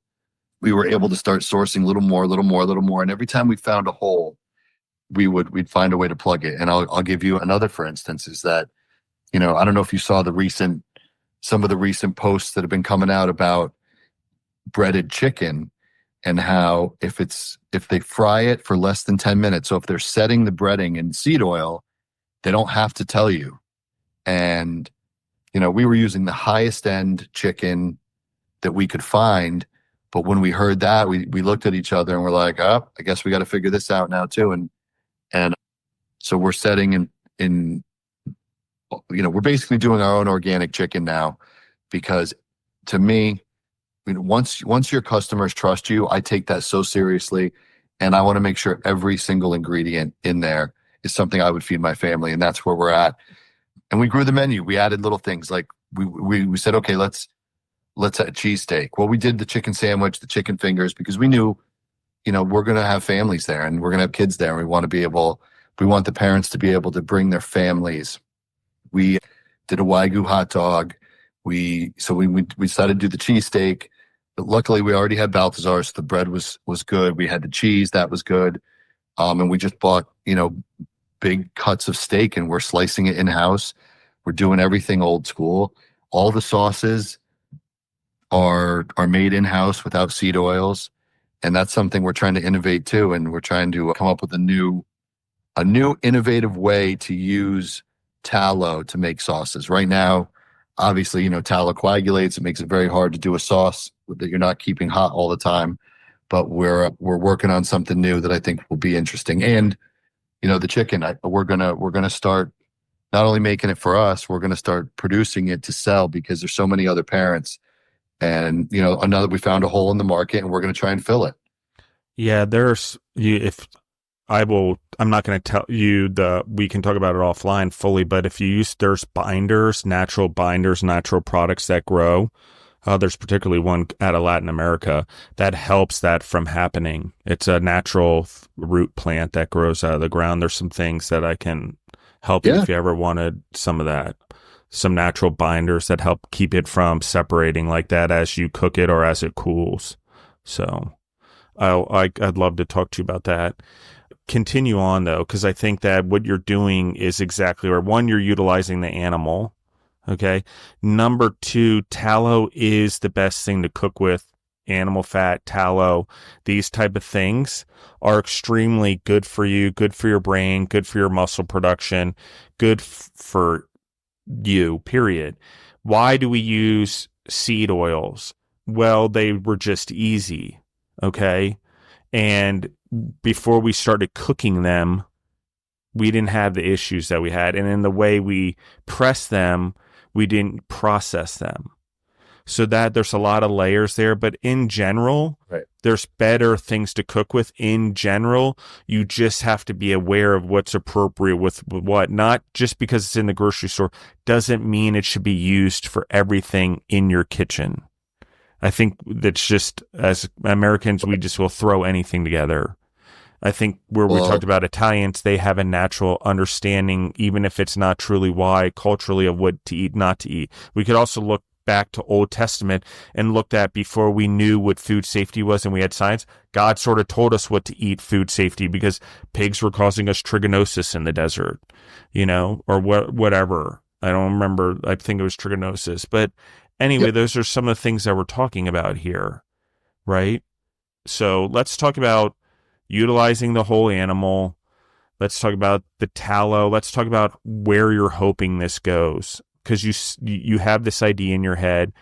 we were able to start sourcing a little more, a little more, a little more. And every time we found a hole, we'd find a way to plug it. And I'll give you another, for instance, is that, I don't know if you saw some of the recent posts that have been coming out about breaded chicken and how if they fry it for less than 10 minutes, so if they're setting the breading in seed oil, they don't have to tell you. And, we were using the highest end chicken that we could find. But when we heard that, we looked at each other and we're like, oh, I guess we got to figure this out now too. And so we're setting in, we're basically doing our own organic chicken now, because to me, once your customers trust you, I take that so seriously, and I want to make sure every single ingredient in there is something I would feed my family, and that's where we're at. And we grew the menu. We added little things like we said, okay, let's have cheesesteak. Well, we did the chicken sandwich, the chicken fingers, because we knew, we're going to have families there and we're going to have kids there. And we want the parents to be able to bring their families. We did a Wagyu hot dog. We decided to do the cheesesteak. But luckily, we already had Balthazar, so the bread was good. We had the cheese, that was good. And we just bought, big cuts of steak, and we're slicing it in-house. We're doing everything old school. All the sauces are made in-house without seed oils. And that's something we're trying to innovate too. And we're trying to come up with a new innovative way to use tallow to make sauces. Right now, obviously, tallow coagulates. It makes it very hard to do a sauce that you're not keeping hot all the time. But we're working on something new that I think will be interesting. And the chicken, we're gonna start not only making it for us, we're gonna start producing it to sell, because there's so many other parents. And we found a hole in the market, and we're gonna try and fill it. Yeah, I'm not going to tell you we can talk about it offline fully, but if you use, there's natural products that grow. There's particularly one out of Latin America that helps that from happening. It's a natural root plant that grows out of the ground. There's some things that I can help you if you ever wanted some of that. Some natural binders that help keep it from separating like that as you cook it or as it cools. So I'd love to talk to you about that. Continue on though, because I think that what you're doing is exactly right. One, you're utilizing the animal. Okay. Number two, tallow is the best thing to cook with. Animal fat, tallow, these type of things are extremely good for you, good for your brain, good for your muscle production, good for you, period. Why do we use seed oils? Well, they were just easy. Okay. And before we started cooking them, we didn't have the issues that we had. And in the way we press them, we didn't process them. So that there's a lot of layers there, but in general, there's better things to cook with. In general, you just have to be aware of what's appropriate with what. Not just because it's in the grocery store doesn't mean it should be used for everything in your kitchen. I think that's just, as Americans, we just will throw anything together. I think we talked about Italians, they have a natural understanding, even if it's not truly why, culturally, of what to eat, not to eat. We could also look back to Old Testament and looked at before we knew what food safety was and we had science. God sort of told us what to eat, food safety, because pigs were causing us trichinosis in the desert, or whatever. I don't remember. I think it was trichinosis. But anyway, those are some of the things that we're talking about here, right? So let's talk about utilizing the whole animal. Let's talk about the tallow. Let's talk about where you're hoping this goes, because you have this idea in your head.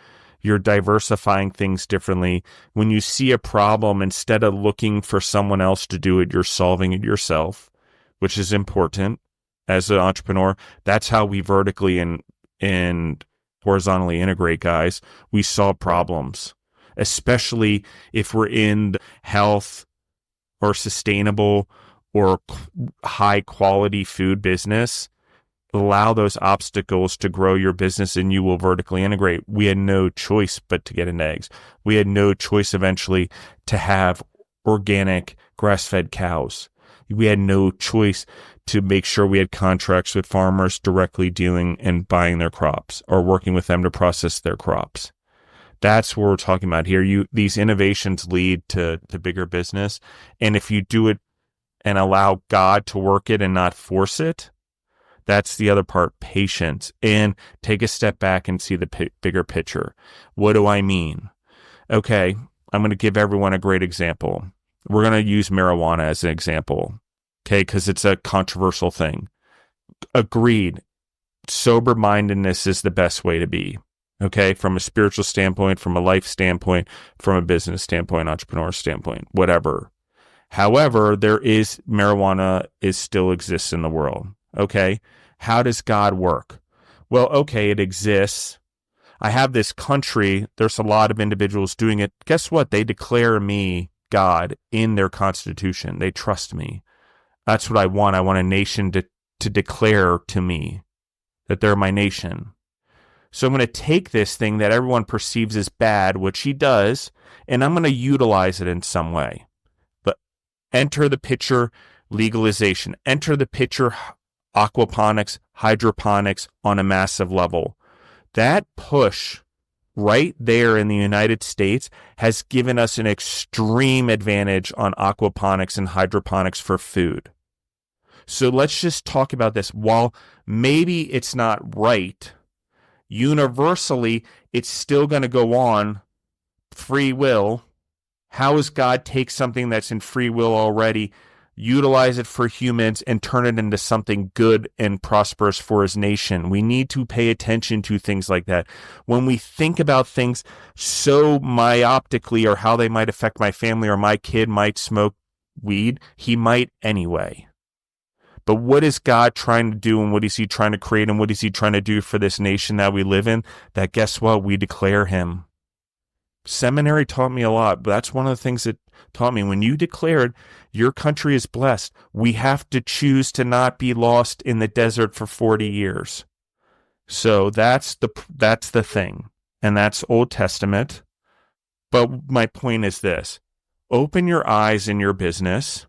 You're diversifying things differently. When you see a problem, instead of looking for someone else to do it, you're solving it yourself, which is important as an entrepreneur. That's how we vertically and horizontally integrate, guys. We solve problems, especially if we're in health or sustainable or high quality food business. Allow those obstacles to grow your business and you will vertically integrate. We had no choice but to get into eggs. We had no choice eventually to have organic, grass-fed cows. We had no choice to make sure we had contracts with farmers directly dealing and buying their crops or working with them to process their crops. That's what we're talking about here. These innovations lead to bigger business. And if you do it and allow God to work it and not force it, that's the other part, patience, and take a step back and see the bigger picture. What do I mean? Okay, I'm going to give everyone a great example. We're going to use marijuana as an example, okay, because it's a controversial thing. Agreed. Sober-mindedness is the best way to be, okay, from a spiritual standpoint, from a life standpoint, from a business standpoint, entrepreneur standpoint, whatever. However, marijuana still exists in the world, okay? How does God work? Well, okay, it exists. I have this country. There's a lot of individuals doing it. Guess what? They declare me God in their constitution. They trust me. That's what I want. I want a nation to declare to me that they're my nation. So I'm going to take this thing that everyone perceives as bad, which he does, and I'm going to utilize it in some way. But enter the picture legalization. Enter the picture aquaponics, hydroponics on a massive level. That push right there in the United States has given us an extreme advantage on aquaponics and hydroponics for food. So let's just talk about this. While maybe it's not right, universally, it's still going to go on free will. How does God take something that's in free will already, utilize it for humans, and turn it into something good and prosperous for his nation? We need to pay attention to things like that. When we think about things so myopically, or how they might affect my family, or my kid might smoke weed, he might anyway. But what is God trying to do, and what is he trying to create, and what is he trying to do for this nation that we live in? That, guess what? We declare him. Seminary taught me a lot, but that's one of the things that taught me. When you declared your country is blessed, we have to choose to not be lost in the desert for 40 years. So that's the thing. And that's Old Testament. But my point is this: open your eyes in your business.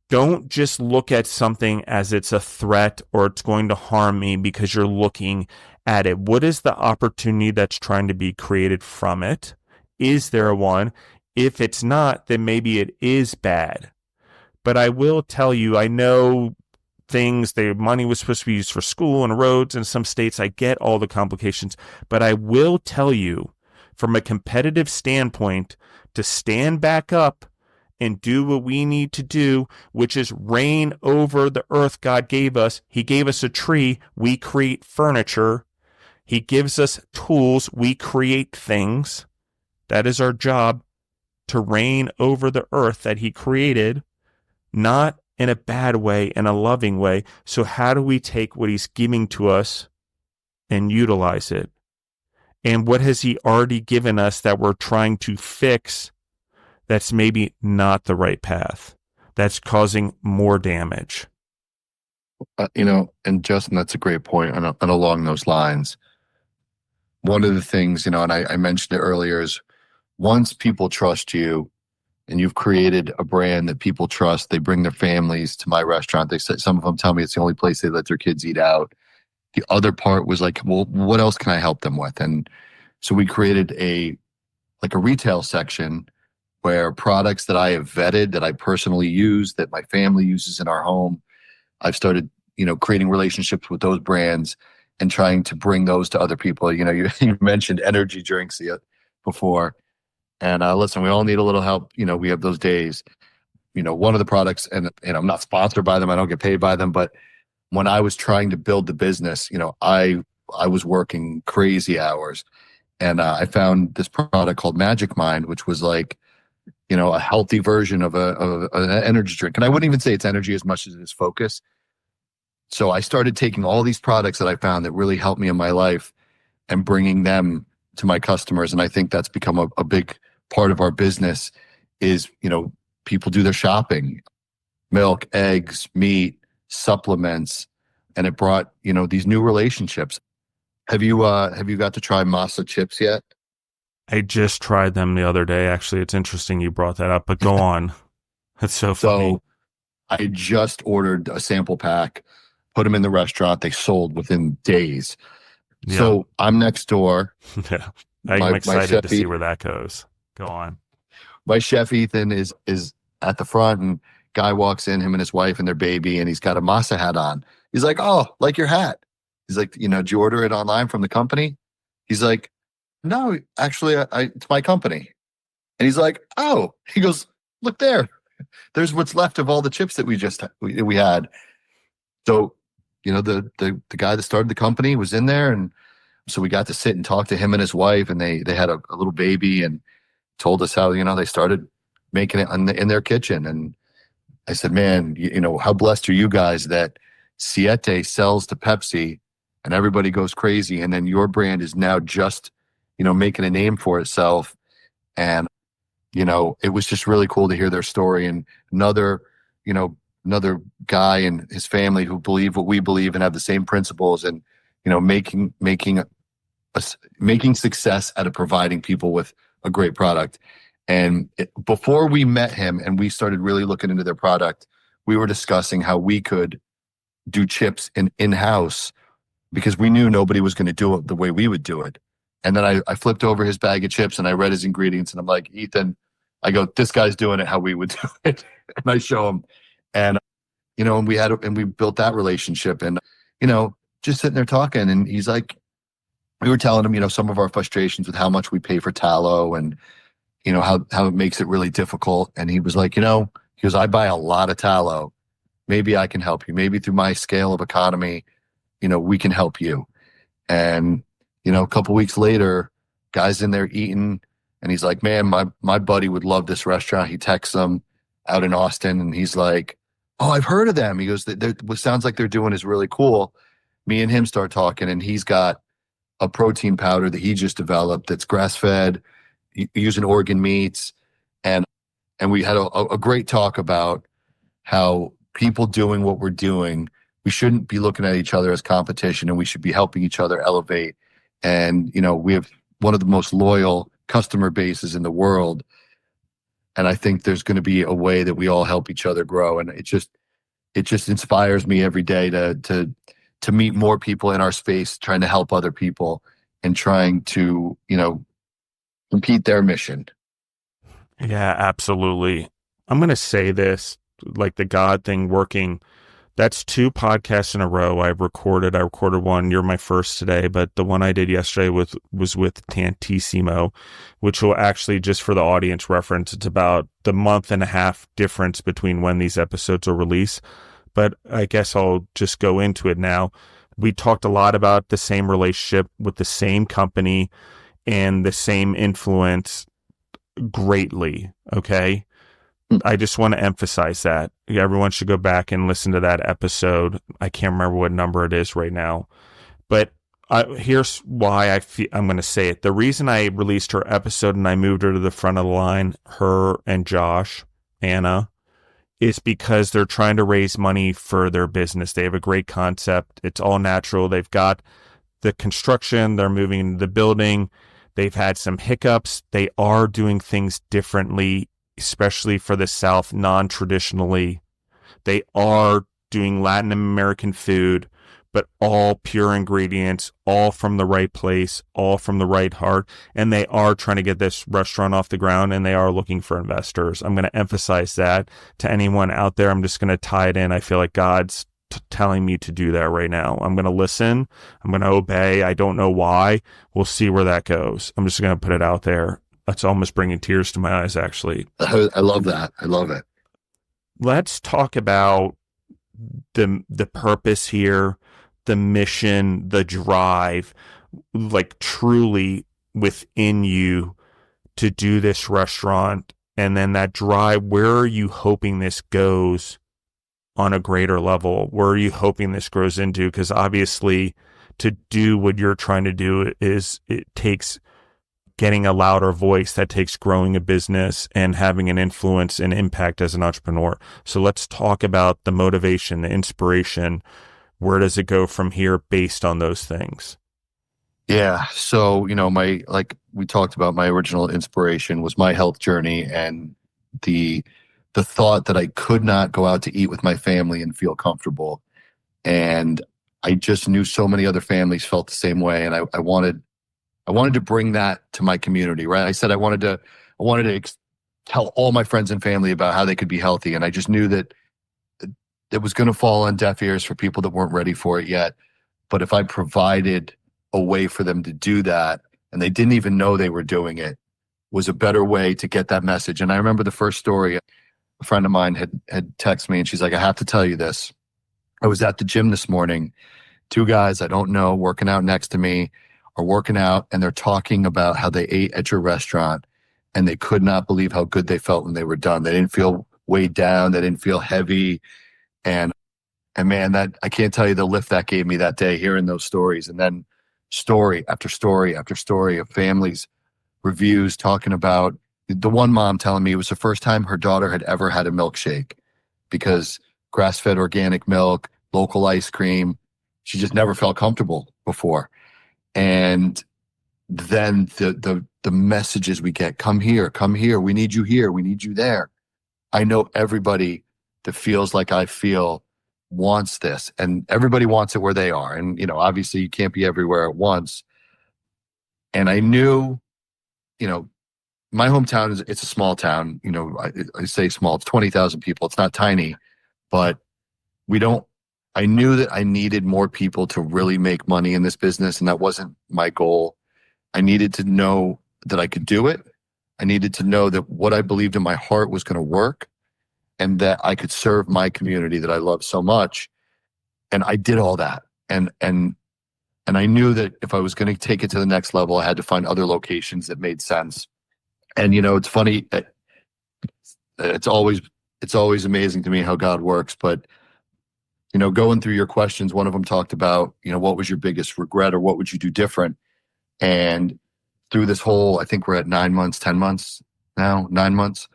Don't just look at something as it's a threat or it's going to harm me because you're looking at it. What is the opportunity that's trying to be created from it? Is there one? If it's not, then maybe it is bad. But I will tell you, I know the money was supposed to be used for school and roads in some states. I get all the complications, but I will tell you, from a competitive standpoint, to stand back up and do what we need to do, which is reign over the earth God gave us. He gave us a tree. We create furniture. He gives us tools. We create things. That is our job, to reign over the earth that he created, not in a bad way, in a loving way. So how do we take what he's giving to us and utilize it? And what has he already given us that we're trying to fix that's maybe not the right path, that's causing more damage? And Justin, that's a great point. And along those lines, one of the things, and I mentioned it earlier, is once people trust you and you've created a brand that people trust, they bring their families to my restaurant. Some of them tell me it's the only place they let their kids eat out. The other part was like, well, what else can I help them with? And so we created a retail section where products that I have vetted, that I personally use, that my family uses in our home, I've started, creating relationships with those brands and trying to bring those to other people. You mentioned energy drinks before. And listen, we all need a little help. We have those days. One of the products, and I'm not sponsored by them, I don't get paid by them, but when I was trying to build the business, I was working crazy hours, and I found this product called Magic Mind, which was like, a healthy version of an energy drink. And I wouldn't even say it's energy as much as it is focus. So I started taking all these products that I found that really helped me in my life and bringing them to my customers. And I think that's become a big part of our business is, people do their shopping, milk, eggs, meat, supplements, and it brought, these new relationships. Have you got to try masa chips yet? I just tried them the other day. Actually, it's interesting you brought that up, but go on. That's so funny. So I just ordered a sample pack, put them in the restaurant. They sold within days. Yeah. So I'm next door. Yeah. I'm My excited to chef, see where that goes. Go on. my chef Ethan is at the front, and guy walks in, him and his wife and their baby, and he's got a masa hat on. He's like, "Oh, like your hat." He's like, "Did you order it online from the company?" He's like, "No, actually, it's my company." And he's like, "Oh," he goes, "Look there. There's what's left of all the chips that we had." So, the guy that started the company was in there, and so we got to sit and talk to him and his wife, and they had a little baby, and told us how they started making it in their kitchen. And I said, "Man, how blessed are you guys that Siete sells to Pepsi, and everybody goes crazy, and then your brand is now just making a name for itself." And it was just really cool to hear their story. And another, another guy and his family who believe what we believe and have the same principles, and making success out of providing people with a great product. And before we met him and we started really looking into their product, we were discussing how we could do chips in-house, because we knew nobody was going to do it the way we would do it. And then I flipped over his bag of chips and I read his ingredients, and I'm like, "Ethan," I go, "this guy's doing it how we would do it." And I show him, and and we built that relationship, and just sitting there talking, and he's like, we were telling him, some of our frustrations with how much we pay for tallow, and how it makes it really difficult. And he was like, he goes, "I buy a lot of tallow. Maybe I can help you. Maybe through my scale of economy, we can help you." And a couple weeks later, guys in there eating, and he's like, "Man, my buddy would love this restaurant." He texts them out in Austin, and he's like, "Oh, I've heard of them." He goes, "What sounds like they're doing is really cool." Me and him start talking, and he's got a protein powder that he just developed that's grass fed, using organ meats, and we had a great talk about how people doing what we're doing, we shouldn't be looking at each other as competition, and we should be helping each other elevate. And we have one of the most loyal customer bases in the world, and I think there's going to be a way that we all help each other grow. And it just inspires me every day to meet more people in our space, trying to help other people and trying to compete their mission. Yeah, absolutely. I'm going to say this, like the God thing working. That's 2 podcasts in a row I recorded one. You're my first today, but the one I did yesterday was with Tantissimo, which will actually, just for the audience reference, it's about the month and a half difference between when these episodes will release. But I guess I'll just go into it now. We talked a lot about the same relationship with the same company and the same influence greatly. Okay. I just want to emphasize that everyone should go back and listen to that episode. I can't remember what number it is right now, but here's why I'm going to say it. The reason I released her episode and I moved her to the front of the line, her and Josh, Anna, is because they're trying to raise money for their business. They have a great concept. It's all natural. They've got the construction. They're moving into the building. They've had some hiccups. They are doing things differently, especially for the South, non-traditionally. They are doing Latin American food, but all pure ingredients, all from the right place, all from the right heart. And they are trying to get this restaurant off the ground, and they are looking for investors. I'm going to emphasize that to anyone out there. I'm just going to tie it in. I feel like God's telling me to do that right now. I'm going to listen. I'm going to obey. I don't know why. We'll see where that goes. I'm just going to put it out there. That's almost bringing tears to my eyes, actually. I love that. I love it. Let's talk about the purpose here, the mission, the drive, like truly within you to do this restaurant. And then that drive, where are you hoping this goes on a greater level? Where are you hoping this grows into? Because obviously to do what you're trying to do it takes getting a louder voice, that takes growing a business and having an influence and impact as an entrepreneur. So let's talk about the motivation, the inspiration. Where does it go from here based on those things? Yeah. So, my, like we talked about, my original inspiration was my health journey and the the thought that I could not go out to eat with my family and feel comfortable. And I just knew so many other families felt the same way. And I wanted to bring that to my community, right? I said I wanted to tell all my friends and family about how they could be healthy. And I just knew that it was going to fall on deaf ears for people that weren't ready for it yet. But if I provided a way for them to do that, and they didn't even know they were doing it, was a better way to get that message. And I remember the first story, a friend of mine had texted me and she's like, I have to tell you this. I was at the gym this morning. Two guys I don't know working out next to me are working out and they're talking about how they ate at your restaurant and they could not believe how good they felt when they were done. They didn't feel weighed down. They didn't feel heavy. And and man, that I can't tell you the lift that gave me that day hearing those stories. And then story after story after story of families, reviews talking about the one mom telling me it was the first time her daughter had ever had a milkshake because grass-fed organic milk, local ice cream, she just never felt comfortable before. And then the messages we get, come here, we need you here, we need you there. I know everybody that feels like I feel wants this, and everybody wants it where they are. And, obviously you can't be everywhere at once. And I knew, you know, my hometown it's a small town. I say small, it's 20,000 people. It's not tiny, but we don't, I knew that I needed more people to really make money in this business. And that wasn't my goal. I needed to know that I could do it. I needed to know that what I believed in my heart was going to work and that I could serve my community that I love so much. And I did all that. And I knew that if I was going to take it to the next level, I had to find other locations that made sense. And it's funny. It's always amazing to me how God works. But going through your questions, one of them talked about what was your biggest regret or what would you do different? And through this whole, I think we're at 9 months, 10 months now, 9 months.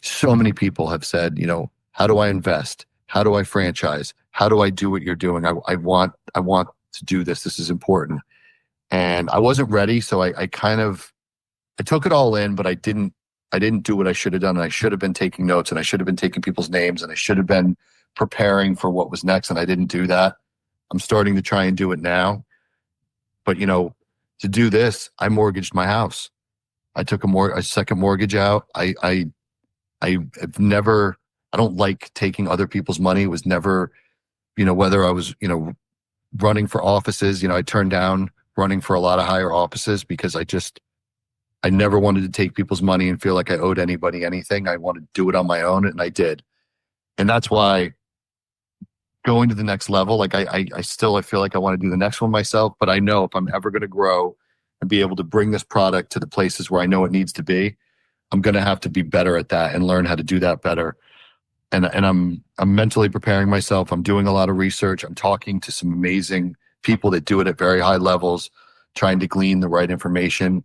So many people have said, how do I invest? How do I franchise? How do I do what you're doing? I want to do this. This is important. And I wasn't ready, so I took it all in, but I didn't do what I should have done. And I should have been taking notes and I should have been taking people's names and I should have been preparing for what was next. And I didn't do that. I'm starting to try and do it now. But, to do this, I mortgaged my house. I took a second mortgage out. I've never, I don't like taking other people's money. It was never, whether I was, running for offices, I turned down running for a lot of higher offices because I never wanted to take people's money and feel like I owed anybody anything. I wanted to do it on my own, and I did. And that's why going to the next level, like I feel like I want to do the next one myself, but I know if I'm ever going to grow and be able to bring this product to the places where I know it needs to be, I'm going to have to be better at that and learn how to do that better. And I'm mentally preparing myself. I'm doing a lot of research. I'm talking to some amazing people that do it at very high levels, trying to glean the right information.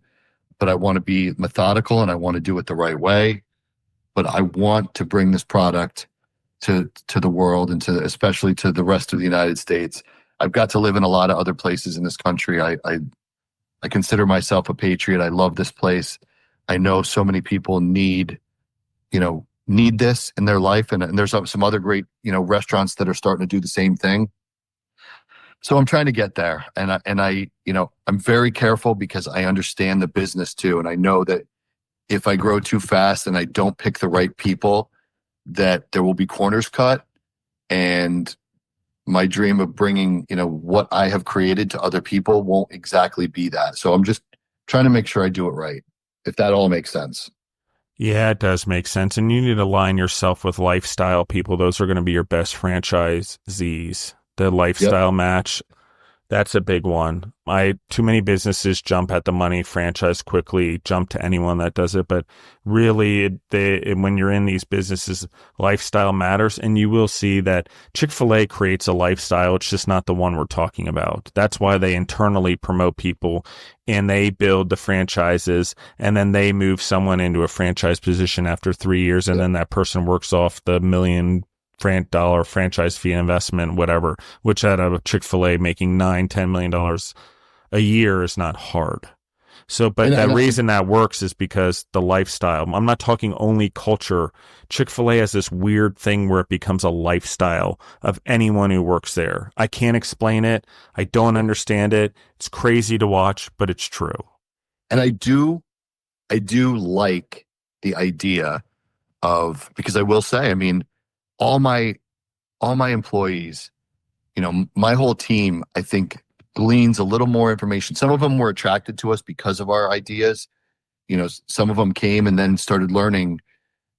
But I want to be methodical and I want to do it the right way. But I want to bring this product to the world and especially to the rest of the United States. I've got to live in a lot of other places in this country. I consider myself a patriot. I love this place. I know so many people need this in their life. And there's some other great, restaurants that are starting to do the same thing. So I'm trying to get there. And I'm very careful because I understand the business too. And I know that if I grow too fast and I don't pick the right people, that there will be corners cut. And my dream of bringing, what I have created to other people won't exactly be that. So I'm just trying to make sure I do it right, if that all makes sense. Yeah, it does make sense. And you need to align yourself with lifestyle people. Those are going to be your best franchisees. The lifestyle match, that's a big one. Too many businesses jump at the money, franchise quickly, jump to anyone that does it. But really, when you're in these businesses, lifestyle matters. And you will see that Chick-fil-A creates a lifestyle. It's just not the one we're talking about. That's why they internally promote people and they build the franchises, and then they move someone into a franchise position after 3 years. And then that person works off the $1 million franchise fee investment, whatever, which out of Chick-fil-A making $9-10 million A year is not hard. So, but And, the and I, reason that works is because the lifestyle. I'm not talking only culture. Chick-fil-A has this weird thing where it becomes a lifestyle of anyone who works there. I can't explain it. I don't understand it. It's crazy to watch, but it's true. and I do like the idea of, because I will say, I mean, all my employees, my whole team, I think, gleans a little more information. Some of them were attracted to us because of our ideas. Some of them came and then started learning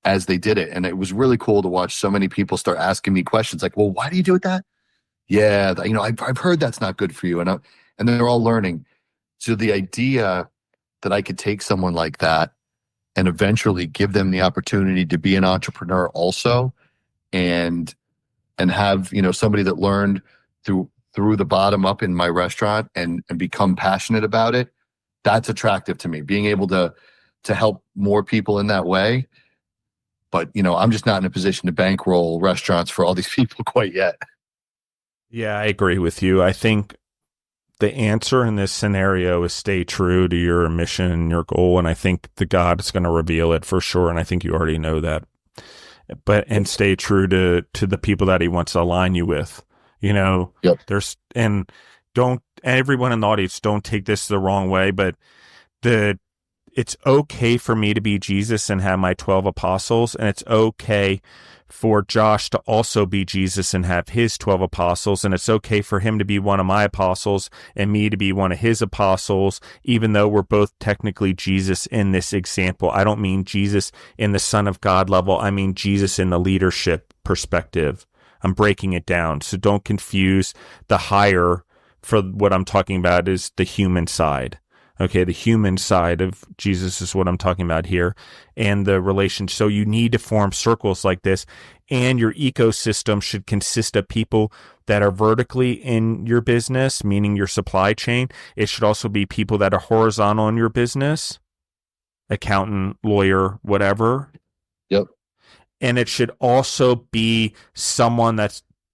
as they did it. And it was really cool to watch so many people start asking me questions like, well, why do you do it that? Yeah, I've heard that's not good for you. And they're all learning. So the idea that I could take someone like that and eventually give them the opportunity to be an entrepreneur also, and have, somebody that learned through the bottom up in my restaurant and become passionate about it, that's attractive to me. Being able to help more people in that way. But, I'm just not in a position to bankroll restaurants for all these people quite yet. Yeah, I agree with you. I think the answer in this scenario is stay true to your mission and your goal. And I think the God is going to reveal it for sure. And I think you already know that. And stay true to the people that he wants to align you with. Yep. And don't, everyone in the audience, don't take this the wrong way, but it's okay for me to be Jesus and have my 12 apostles, and it's okay for Josh to also be Jesus and have his 12 apostles, and it's okay for him to be one of my apostles and me to be one of his apostles, even though we're both technically Jesus in this example. I don't mean Jesus in the Son of God level. I mean Jesus in the leadership perspective. I'm breaking it down. So don't confuse the higher for what I'm talking about is the human side. Okay, the human side of Jesus is what I'm talking about here, and the relation. So you need to form circles like this, and your ecosystem should consist of people that are vertically in your business, meaning your supply chain. It should also be people that are horizontal in your business, accountant, lawyer, whatever. Yep. And it should also be someone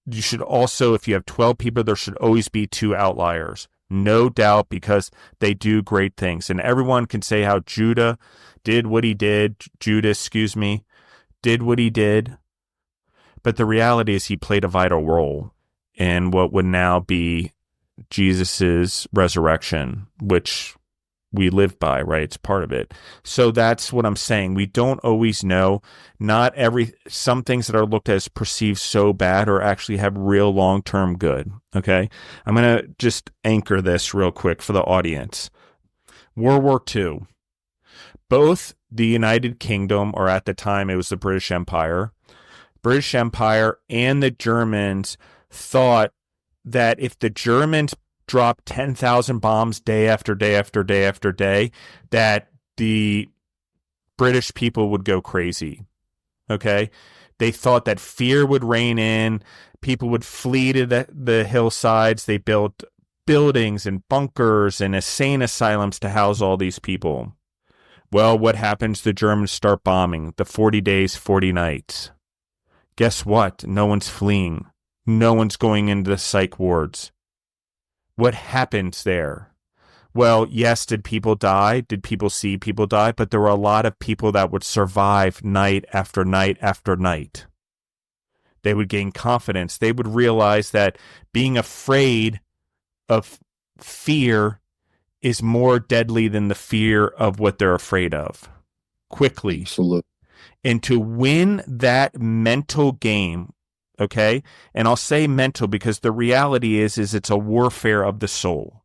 you should also, if you have 12 people, there should always be 2 outliers. No doubt, because they do great things. And everyone can say how Judas, did what he did. But the reality is he played a vital role in what would now be Jesus's resurrection, which we live by, right? It's part of it. So that's what I'm saying. We don't always know. Some things that are looked at as perceived so bad or actually have real long-term good. Okay. I'm going to just anchor this real quick for the audience. World War II, both the United Kingdom, or at the time it was the British Empire and the Germans thought that if the Germans dropped 10,000 bombs day after day after day after day, that the British people would go crazy. Okay? They thought that fear would reign in. People would flee to the hillsides. They built buildings and bunkers and insane asylums to house all these people. Well, what happens? The Germans start bombing. The 40 days, 40 nights. Guess what? No one's fleeing. No one's going into the psych wards. What happens there? Well, yes, did people die? Did people see people die? But there were a lot of people that would survive night after night after night. They would gain confidence. They would realize that being afraid of fear is more deadly than the fear of what they're afraid of. Quickly. Absolutely. And to win that mental game, okay? And I'll say mental because the reality is it's a warfare of the soul.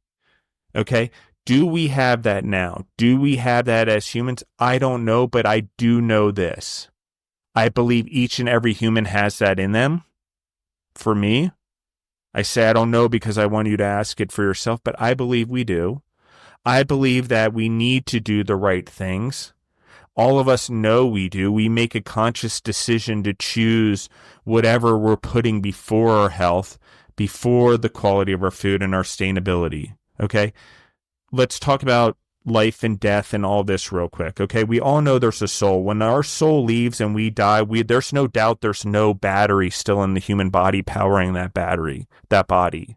Okay? Do we have that now? Do we have that as humans? I don't know, but I do know this. I believe each and every human has that in them. For me, I say I don't know because I want you to ask it for yourself, but I believe we do. I believe that we need to do the right things. All of us know we do. We make a conscious decision to choose whatever we're putting before our health, before the quality of our food and our sustainability. Okay? Let's talk about life and death and all this real quick. Okay? We all know there's a soul. When our soul leaves and we die, there's no doubt there's no battery still in the human body powering that body.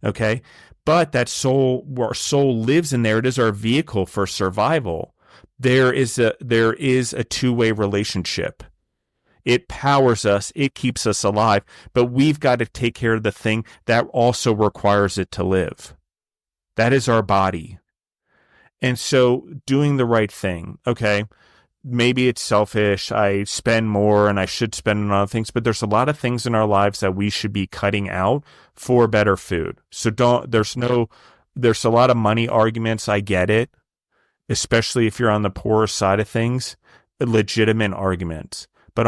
Okay? But that soul, our soul lives in there. It is our vehicle for survival. There is a two-way relationship. It powers us. It keeps us alive. But we've got to take care of the thing that also requires it to live. That is our body. And so doing the right thing, okay, maybe it's selfish. I spend more and I should spend on other things, but there's a lot of things in our lives that we should be cutting out for better food. So there's a lot of money arguments. I get it, especially if you're on the poorer side of things, legitimate arguments. But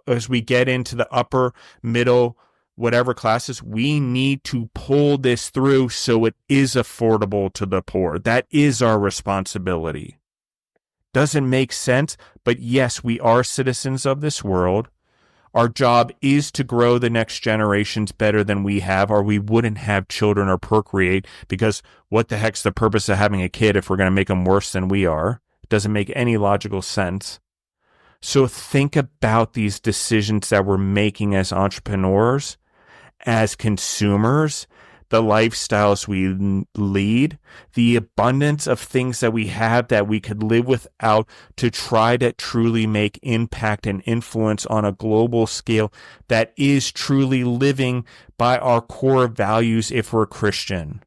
as we get into the upper, middle, whatever classes, we need to pull this through so it is affordable to the poor. That is our responsibility. Doesn't make sense, but yes, we are citizens of this world. Our job is to grow the next generations better than we have, or we wouldn't have children or procreate, because what the heck's the purpose of having a kid if we're going to make them worse than we are? It doesn't make any logical sense. So think about these decisions that we're making as entrepreneurs, as consumers, the lifestyles we lead, the abundance of things that we have that we could live without to try to truly make impact and influence on a global scale that is truly living by our core values if we're Christian.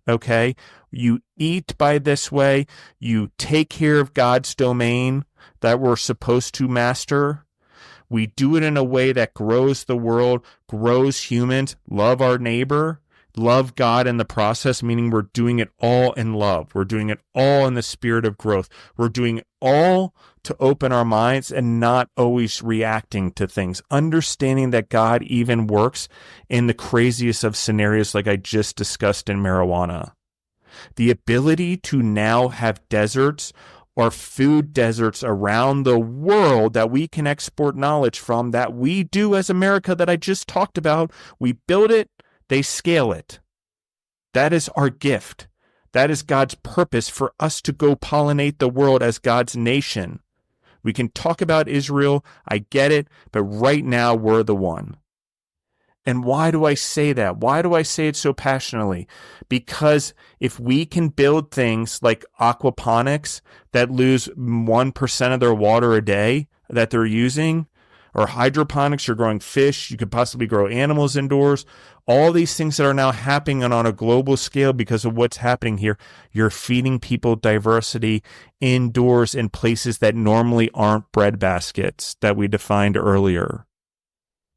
Okay? You eat by this way. You take care of God's domain that we're supposed to master. We do it in a way that grows the world, grows humans, love our neighbor, love God in the process, meaning we're doing it all in love. We're doing it all in the spirit of growth. We're doing it all to open our minds and not always reacting to things. Understanding that God even works in the craziest of scenarios like I just discussed in marijuana. The ability to now have deserts or food deserts around the world that we can export knowledge from, that we do as America that I just talked about. We build it, they scale it. That is our gift. That is God's purpose for us to go pollinate the world as God's nation. We can talk about Israel, I get it, but right now we're the one. And why do I say that? Why do I say it so passionately? Because if we can build things like aquaponics that lose 1% of their water a day that they're using, or hydroponics, you're growing fish, you could possibly grow animals indoors, all these things that are now happening on a global scale because of what's happening here, you're feeding people diversity indoors in places that normally aren't breadbaskets that we defined earlier.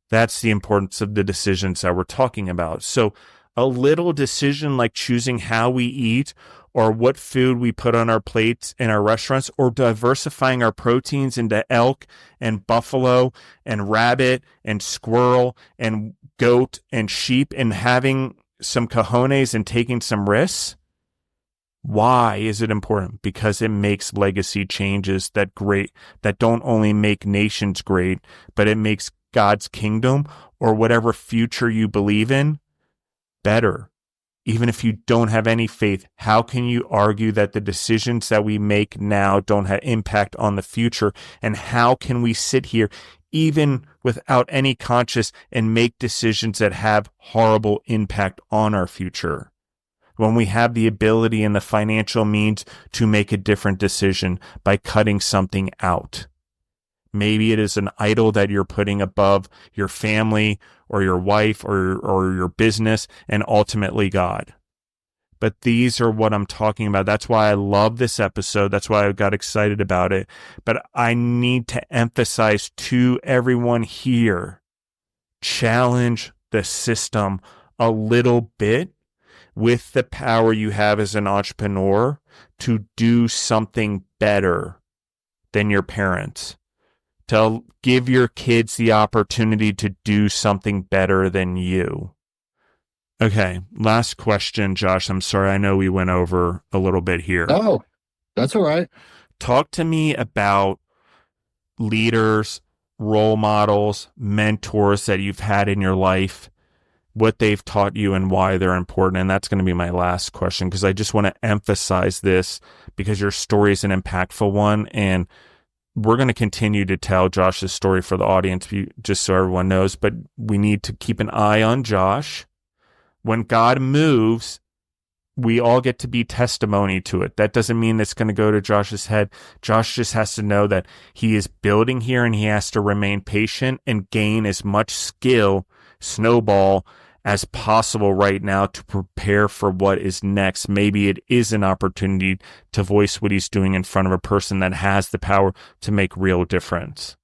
That's the importance of the decisions that we're talking about. So a little decision like choosing how we eat or what food we put on our plates in our restaurants, or diversifying our proteins into elk and buffalo and rabbit and squirrel and goat and sheep, and having some cojones and taking some risks. Why is it important? Because it makes legacy changes that don't only make nations great, but it makes God's kingdom or whatever future you believe in better. Even if you don't have any faith, how can you argue that the decisions that we make now don't have impact on the future? And how can we sit here even without any conscience and make decisions that have horrible impact on our future, when we have the ability and the financial means to make a different decision by cutting something out? Maybe it is an idol that you're putting above your family or your wife or your business and ultimately God. But these are what I'm talking about. That's why I love this episode. That's why I got excited about it. But I need to emphasize to everyone here, challenge the system a little bit with the power you have as an entrepreneur to do something better than your parents. To give your kids the opportunity to do something better than you. Okay, last question, Josh. I'm sorry, I know we went over a little bit here. Oh, that's all right. Talk to me about leaders, role models, mentors that you've had in your life, what they've taught you and why they're important. And that's going to be my last question, because I just want to emphasize this because your story is an impactful one. And we're going to continue to tell Josh's story for the audience, just so everyone knows, but we need to keep an eye on Josh. When God moves, we all get to be testimony to it. That doesn't mean it's going to go to Josh's head. Josh just has to know that he is building here and he has to remain patient and gain as much skill, snowball, as possible right now to prepare for what is next. Maybe it is an opportunity to voice what he's doing in front of a person that has the power to make real difference.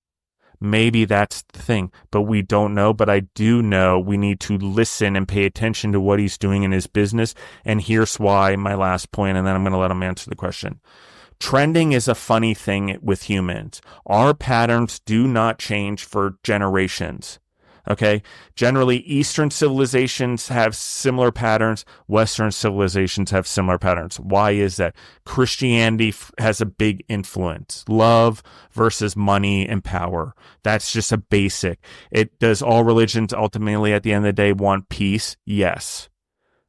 Maybe that's the thing, but we don't know. But I do know we need to listen and pay attention to what he's doing in his business. And here's why, my last point, and then I'm going to let him answer the question. Trending is a funny thing with humans. Our patterns do not change for generations. Okay. Generally, Eastern civilizations have similar patterns. Western civilizations have similar patterns. Why is that? Christianity has a big influence. Love versus money and power. That's just a basic. Does all religions ultimately at the end of the day want peace? Yes.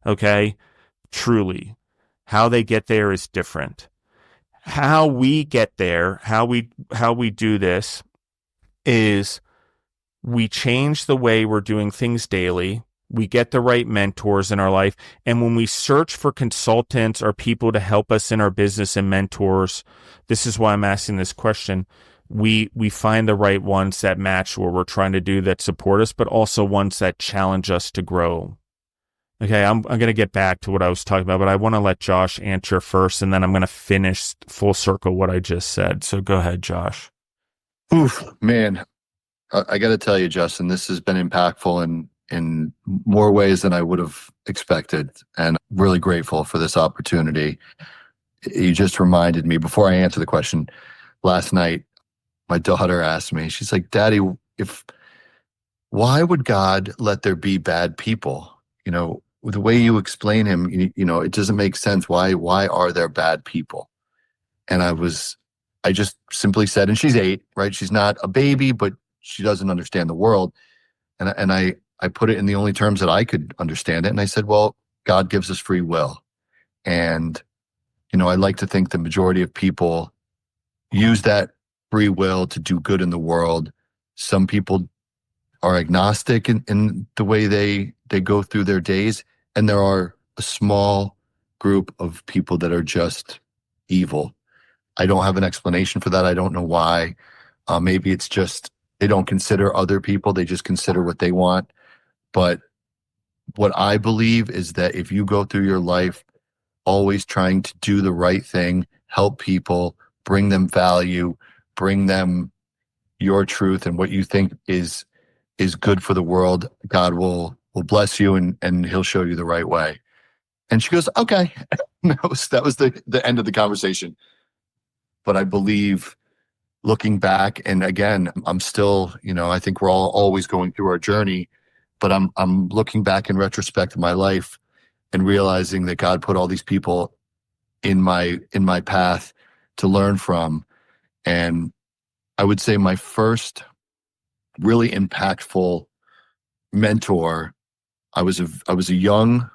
Okay. Truly. How they get there is different. How we get there, how we do this is we change the way we're doing things daily. We get the right mentors in our life. And when we search for consultants or people to help us in our business and mentors, this is why I'm asking this question. We find the right ones that match what we're trying to do, that support us, but also ones that challenge us to grow. Okay, I'm going to get back to what I was talking about, but I want to let Josh answer first, and then I'm going to finish full circle what I just said. So go ahead, Josh. Oof, man. I got to tell you, Justin, this has been impactful in more ways than I would have expected, and I'm really grateful for this opportunity. You just reminded me, before I answer the question, last night, my daughter asked me, she's like, Daddy, why would God let there be bad people? You know, the way you explain him, it doesn't make sense. Why are there bad people? And I just simply said, and she's 8, right? She's not a baby, but she doesn't understand the world. And I put it in the only terms that I could understand it. And I said, well, God gives us free will. And, I like to think the majority of people use that free will to do good in the world. Some people are agnostic in the way they go through their days. And there are a small group of people that are just evil. I don't have an explanation for that. I don't know why. Maybe it's just they don't consider other people. They just consider what they want. But what I believe is that if you go through your life always trying to do the right thing, help people, bring them value, bring them your truth and what you think is good for the world, God will bless you and he'll show you the right way. And she goes, okay. That was the end of the conversation. But I believe, looking back, and again, I'm still, I think we're all always going through our journey, but I'm looking back in retrospect of my life and realizing that God put all these people in my path to learn from. And I would say my first really impactful mentor, I was a young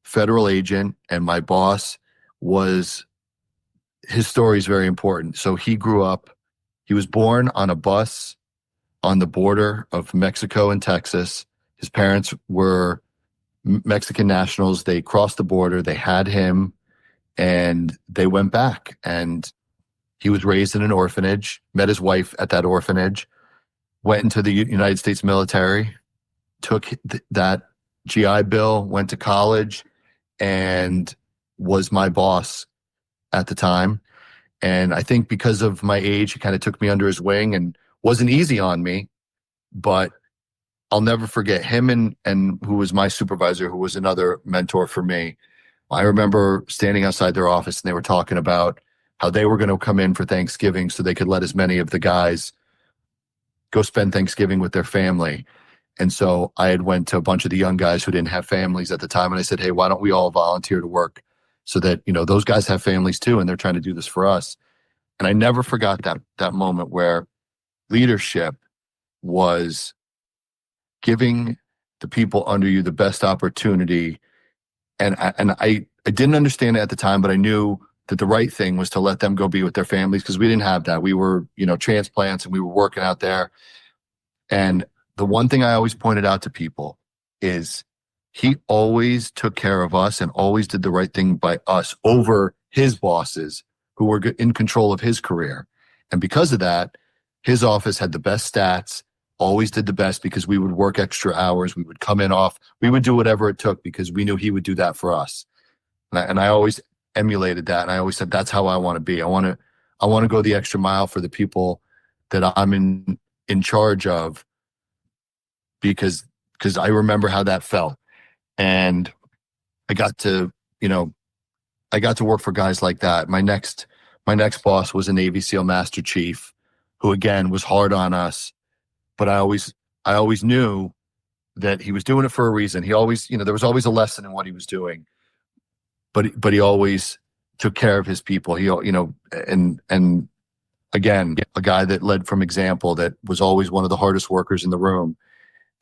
federal agent, and my boss his story is very important. So he was born on a bus on the border of Mexico and Texas. His parents were Mexican nationals. They crossed the border. They had him and they went back, and he was raised in an orphanage, met his wife at that orphanage, went into the United States military, took that GI Bill, went to college, and was my boss at the time. And I think because of my age, he kind of took me under his wing and wasn't easy on me, but I'll never forget him and who was my supervisor, who was another mentor for me. I remember standing outside their office and they were talking about how they were going to come in for Thanksgiving so they could let as many of the guys go spend Thanksgiving with their family. And so I had went to a bunch of the young guys who didn't have families at the time. And I said, hey, why don't we all volunteer to work so that, those guys have families too, and they're trying to do this for us. And I never forgot that moment where leadership was giving the people under you the best opportunity. And I didn't understand it at the time, but I knew that the right thing was to let them go be with their families, because we didn't have that. We were, transplants, and we were working out there. And the one thing I always pointed out to people is he always took care of us and always did the right thing by us over his bosses who were in control of his career. And because of that, his office had the best stats, always did the best because we would work extra hours. We would come in off. We would do whatever it took because we knew he would do that for us. And I always emulated that. And I always said, that's how I want to be. I want to go the extra mile for the people that I'm in charge of because I remember how that felt. And I got to work for guys like that. My next boss was a Navy SEAL Master Chief who again was hard on us, but I always knew that he was doing it for a reason. He always, there was always a lesson in what he was doing, but he always took care of his people. And again, a guy that led from example, that was always one of the hardest workers in the room.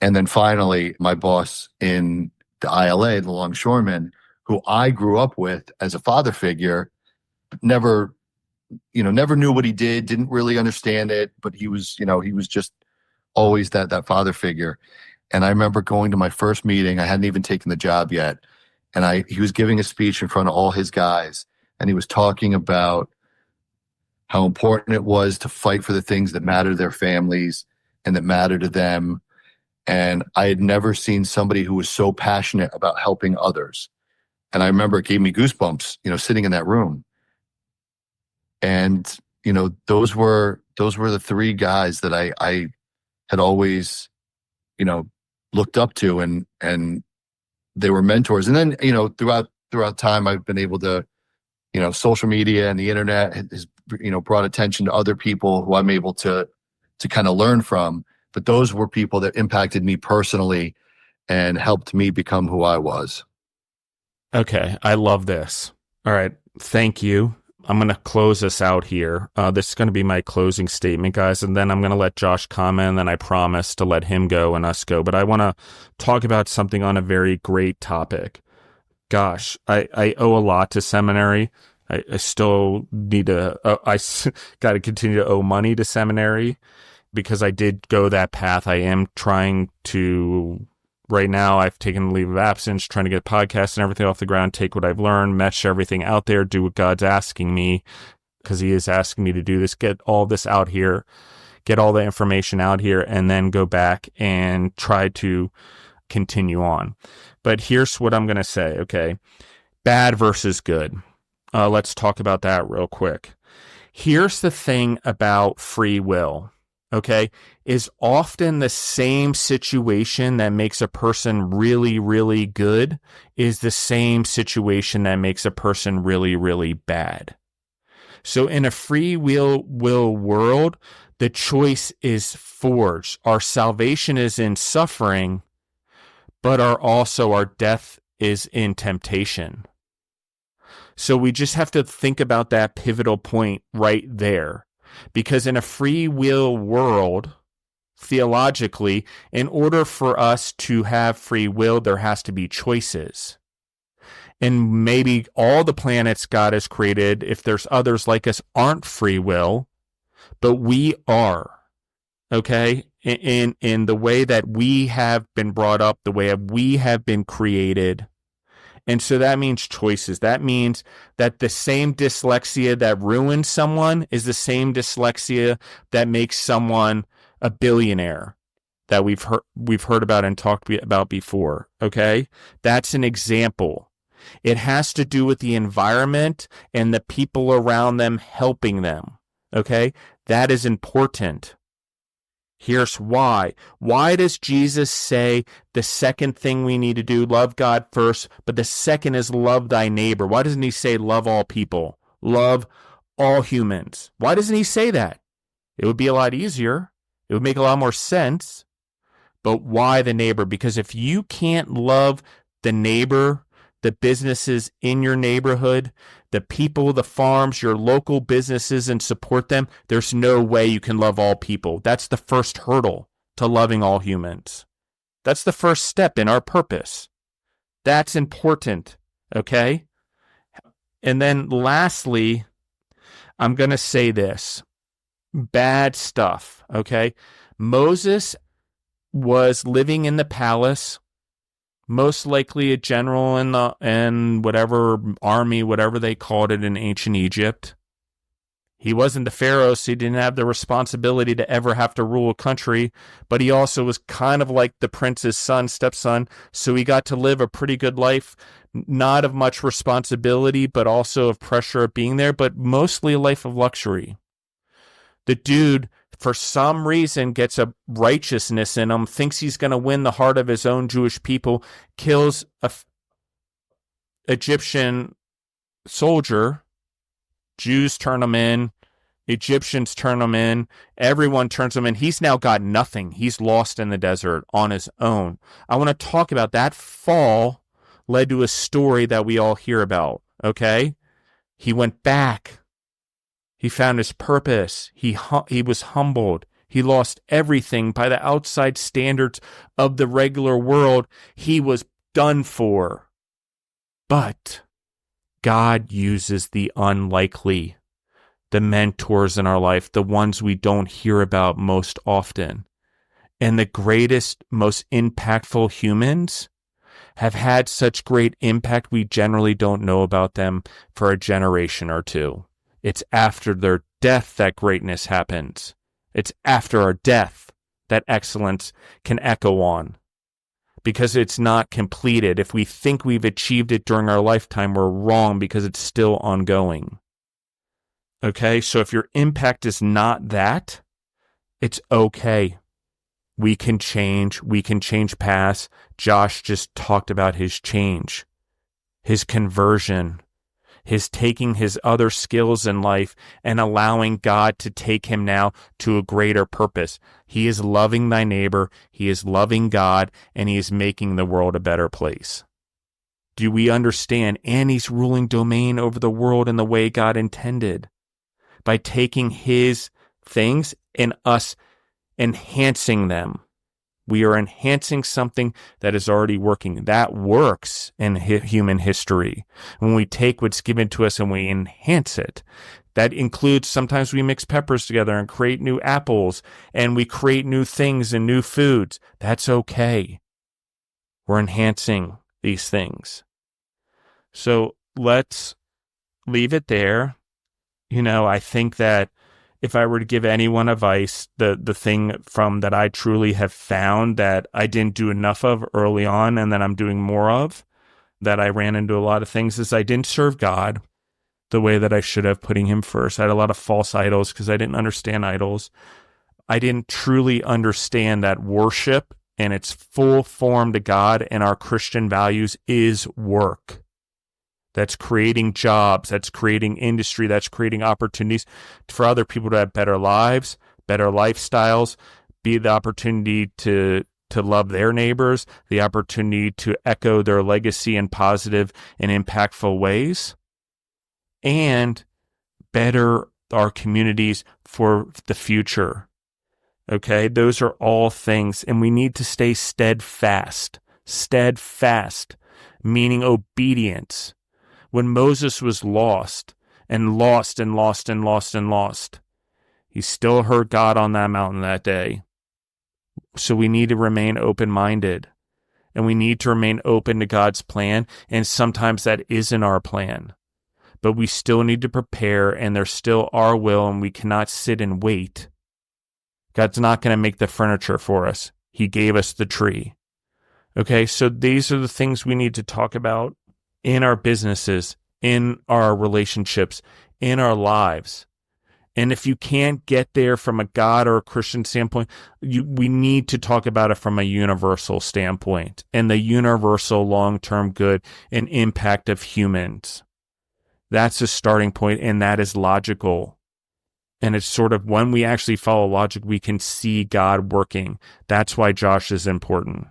And then finally, my boss in the ILA, the longshoreman, who I grew up with as a father figure, never knew what he did, didn't really understand it, but he was just always that father figure. And I remember going to my first meeting. I hadn't even taken the job yet. And he was giving a speech in front of all his guys. And he was talking about how important it was to fight for the things that matter to their families and that matter to them. And I had never seen somebody who was so passionate about helping others. And I remember it gave me goosebumps, sitting in that room. And, those were the three guys that I had always, looked up to, and they were mentors. And then, throughout time, I've been able to, social media and the internet has, brought attention to other people who I'm able to kind of learn from. But those were people that impacted me personally and helped me become who I was. Okay, I love this. All right, thank you. I'm going to close us out here. This is going to be my closing statement, guys, and then I'm going to let Josh comment, and then I promise to let him go and us go. But I want to talk about something on a very great topic. Gosh, I owe a lot to seminary. I still need to, I got to continue to owe money to seminary because I did go that path. I am trying to, right now, I've taken a leave of absence, trying to get podcasts and everything off the ground, take what I've learned, mesh everything out there, do what God's asking me, because he is asking me to do this, get all this out here, get all the information out here, and then go back and try to continue on. But here's what I'm going to say, okay? Bad versus good. Let's talk about that real quick. Here's the thing about free will, okay, is often the same situation that makes a person really, really good is the same situation that makes a person really, really bad. So in a free will world, the choice is forged. Our salvation is in suffering, but our death is in temptation. So we just have to think about that pivotal point right there. Because in a free will world, theologically, in order for us to have free will, there has to be choices. And maybe all the planets God has created, if there's others like us, aren't free will, but we are. Okay? In the way that we have been brought up, the way we have been created. And so that means choices. That means that the same dyslexia that ruins someone is the same dyslexia that makes someone a billionaire that we've heard about and talked about before. Okay? That's an example. It has to do with the environment and the people around them helping them. Okay? That is important. Here's why. Why does Jesus say the second thing we need to do, love God first, but the second is love thy neighbor? Why doesn't he say love all people? Love all humans. Why doesn't he say that? It would be a lot easier. It would make a lot more sense. But why the neighbor? Because if you can't love the neighbor, the businesses in your neighborhood, the people, the farms, your local businesses, and support them, there's no way you can love all people. That's the first hurdle to loving all humans. That's the first step in our purpose. That's important, okay? And then lastly, I'm going to say this. Bad stuff, okay? Moses was living in the palace. most likely a general in whatever army, whatever they called it in ancient Egypt. He wasn't the pharaoh, so he didn't have the responsibility to ever have to rule a country, but he also was kind of like the prince's stepson, so he got to live a pretty good life, not of much responsibility, but also of pressure of being there, but mostly a life of luxury. The dude, for some reason, gets a righteousness in him, thinks he's going to win the heart of his own Jewish people, kills a Egyptian soldier. Jews turn him in. Egyptians turn him in. Everyone turns him in. He's now got nothing. He's lost in the desert on his own. I want to talk about that fall led to a story that we all hear about, okay? He went back. He found his purpose. He was humbled. He lost everything by the outside standards of the regular world. He was done for. But God uses the unlikely, the mentors in our life, the ones we don't hear about most often. And the greatest, most impactful humans have had such great impact we generally don't know about them for a generation or two. It's after their death that greatness happens. It's after our death that excellence can echo on. Because it's not completed. If we think we've achieved it during our lifetime, we're wrong because it's still ongoing. Okay, so if your impact is not that, it's okay. We can change. We can change paths. Josh just talked about his change, his conversion, his taking his other skills in life and allowing God to take him now to a greater purpose. He is loving thy neighbor, he is loving God, and he is making the world a better place. Do we understand? And he's ruling domain over the world in the way God intended. By taking his things and us enhancing them. We are enhancing something that is already working. That works in human history. When we take what's given to us and we enhance it, that includes sometimes we mix peppers together and create new apples, and we create new things and new foods. That's okay. We're enhancing these things. So let's leave it there. I think that if I were to give anyone advice, the thing from that I truly have found that I didn't do enough of early on and that I'm doing more of, that I ran into a lot of things, is I didn't serve God the way that I should have, putting him first. I had a lot of false idols because I didn't understand idols. I didn't truly understand that worship and its full form to God and our Christian values is work. That's creating jobs, that's creating industry, that's creating opportunities for other people to have better lives, better lifestyles, be the opportunity to love their neighbors, the opportunity to echo their legacy in positive and impactful ways, and better our communities for the future. Okay, those are all things, and we need to stay steadfast, meaning obedience. When Moses was lost, he still heard God on that mountain that day. So we need to remain open-minded, and we need to remain open to God's plan, and sometimes that isn't our plan. But we still need to prepare, and there's still our will, and we cannot sit and wait. God's not going to make the furniture for us. He gave us the tree. Okay, so these are the things we need to talk about in our businesses, in our relationships, in our lives. And if you can't get there from a God or a Christian standpoint, we need to talk about it from a universal standpoint and the universal long-term good and impact of humans. That's a starting point, and that is logical. And it's sort of when we actually follow logic, we can see God working. That's why Josh is important.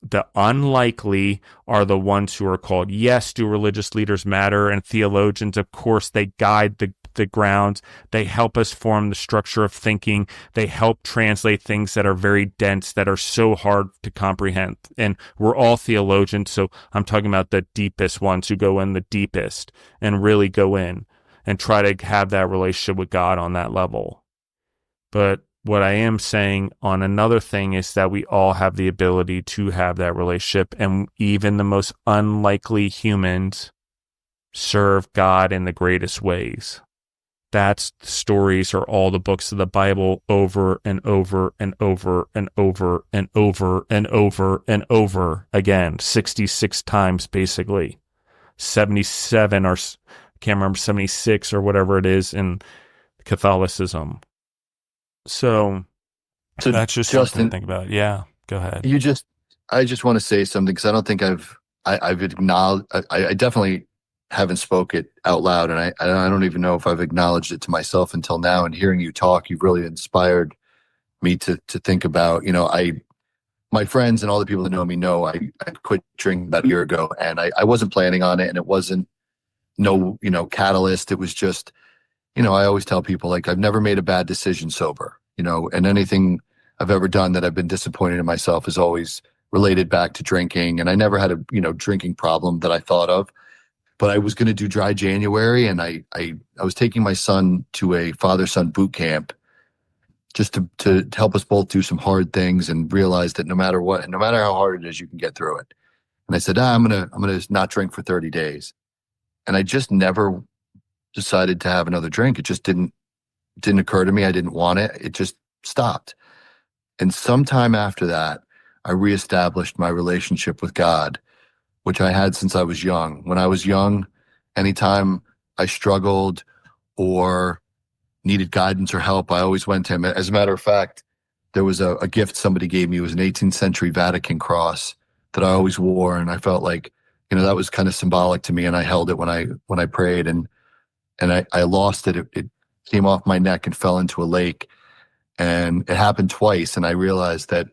The unlikely are the ones who are called. Yes, do religious leaders matter? And theologians, of course, they guide the grounds. They help us form the structure of thinking. They help translate things that are very dense, that are so hard to comprehend. And we're all theologians, so I'm talking about the deepest ones who go in the deepest and really go in and try to have that relationship with God on that level. But What I am saying on another thing is that we all have the ability to have that relationship, and even the most unlikely humans serve God in the greatest ways. That's the stories or all the books of the Bible over and over and over and over and over and over and over again, 66 times basically. 77 or I can't remember, 76 or whatever it is in Catholicism. So So that's just something to Justin, think about. Yeah, go ahead. I just want to say something because I don't think I've acknowledged, I definitely haven't spoke it out loud, and I don't even know if I've acknowledged it to myself until now. And hearing you talk, you've really inspired me to think about, my friends and all the people that know me know I quit drinking about a year ago, and I wasn't planning on it, and it wasn't no, catalyst. It was just, I always tell people, like, I've never made a bad decision sober, and anything I've ever done that I've been disappointed in myself is always related back to drinking. And I never had a, drinking problem that I thought of, but I was going to do dry January. And I was taking my son to a father-son boot camp just to help us both do some hard things and realize that no matter what, no matter how hard it is, you can get through it. And I said, I'm going to not drink for 30 days. And I just never decided to have another drink. It just didn't occur to me. I didn't want it. It just stopped. And sometime after that, I reestablished my relationship with God, which I had since I was young. When I was young, anytime I struggled or needed guidance or help, I always went to him. As a matter of fact, there was a gift somebody gave me. It was an 18th century Vatican cross that I always wore. And I felt like, that was kind of symbolic to me. And I held it when I prayed, and I lost it. It came off my neck and fell into a lake. And it happened twice. And I realized that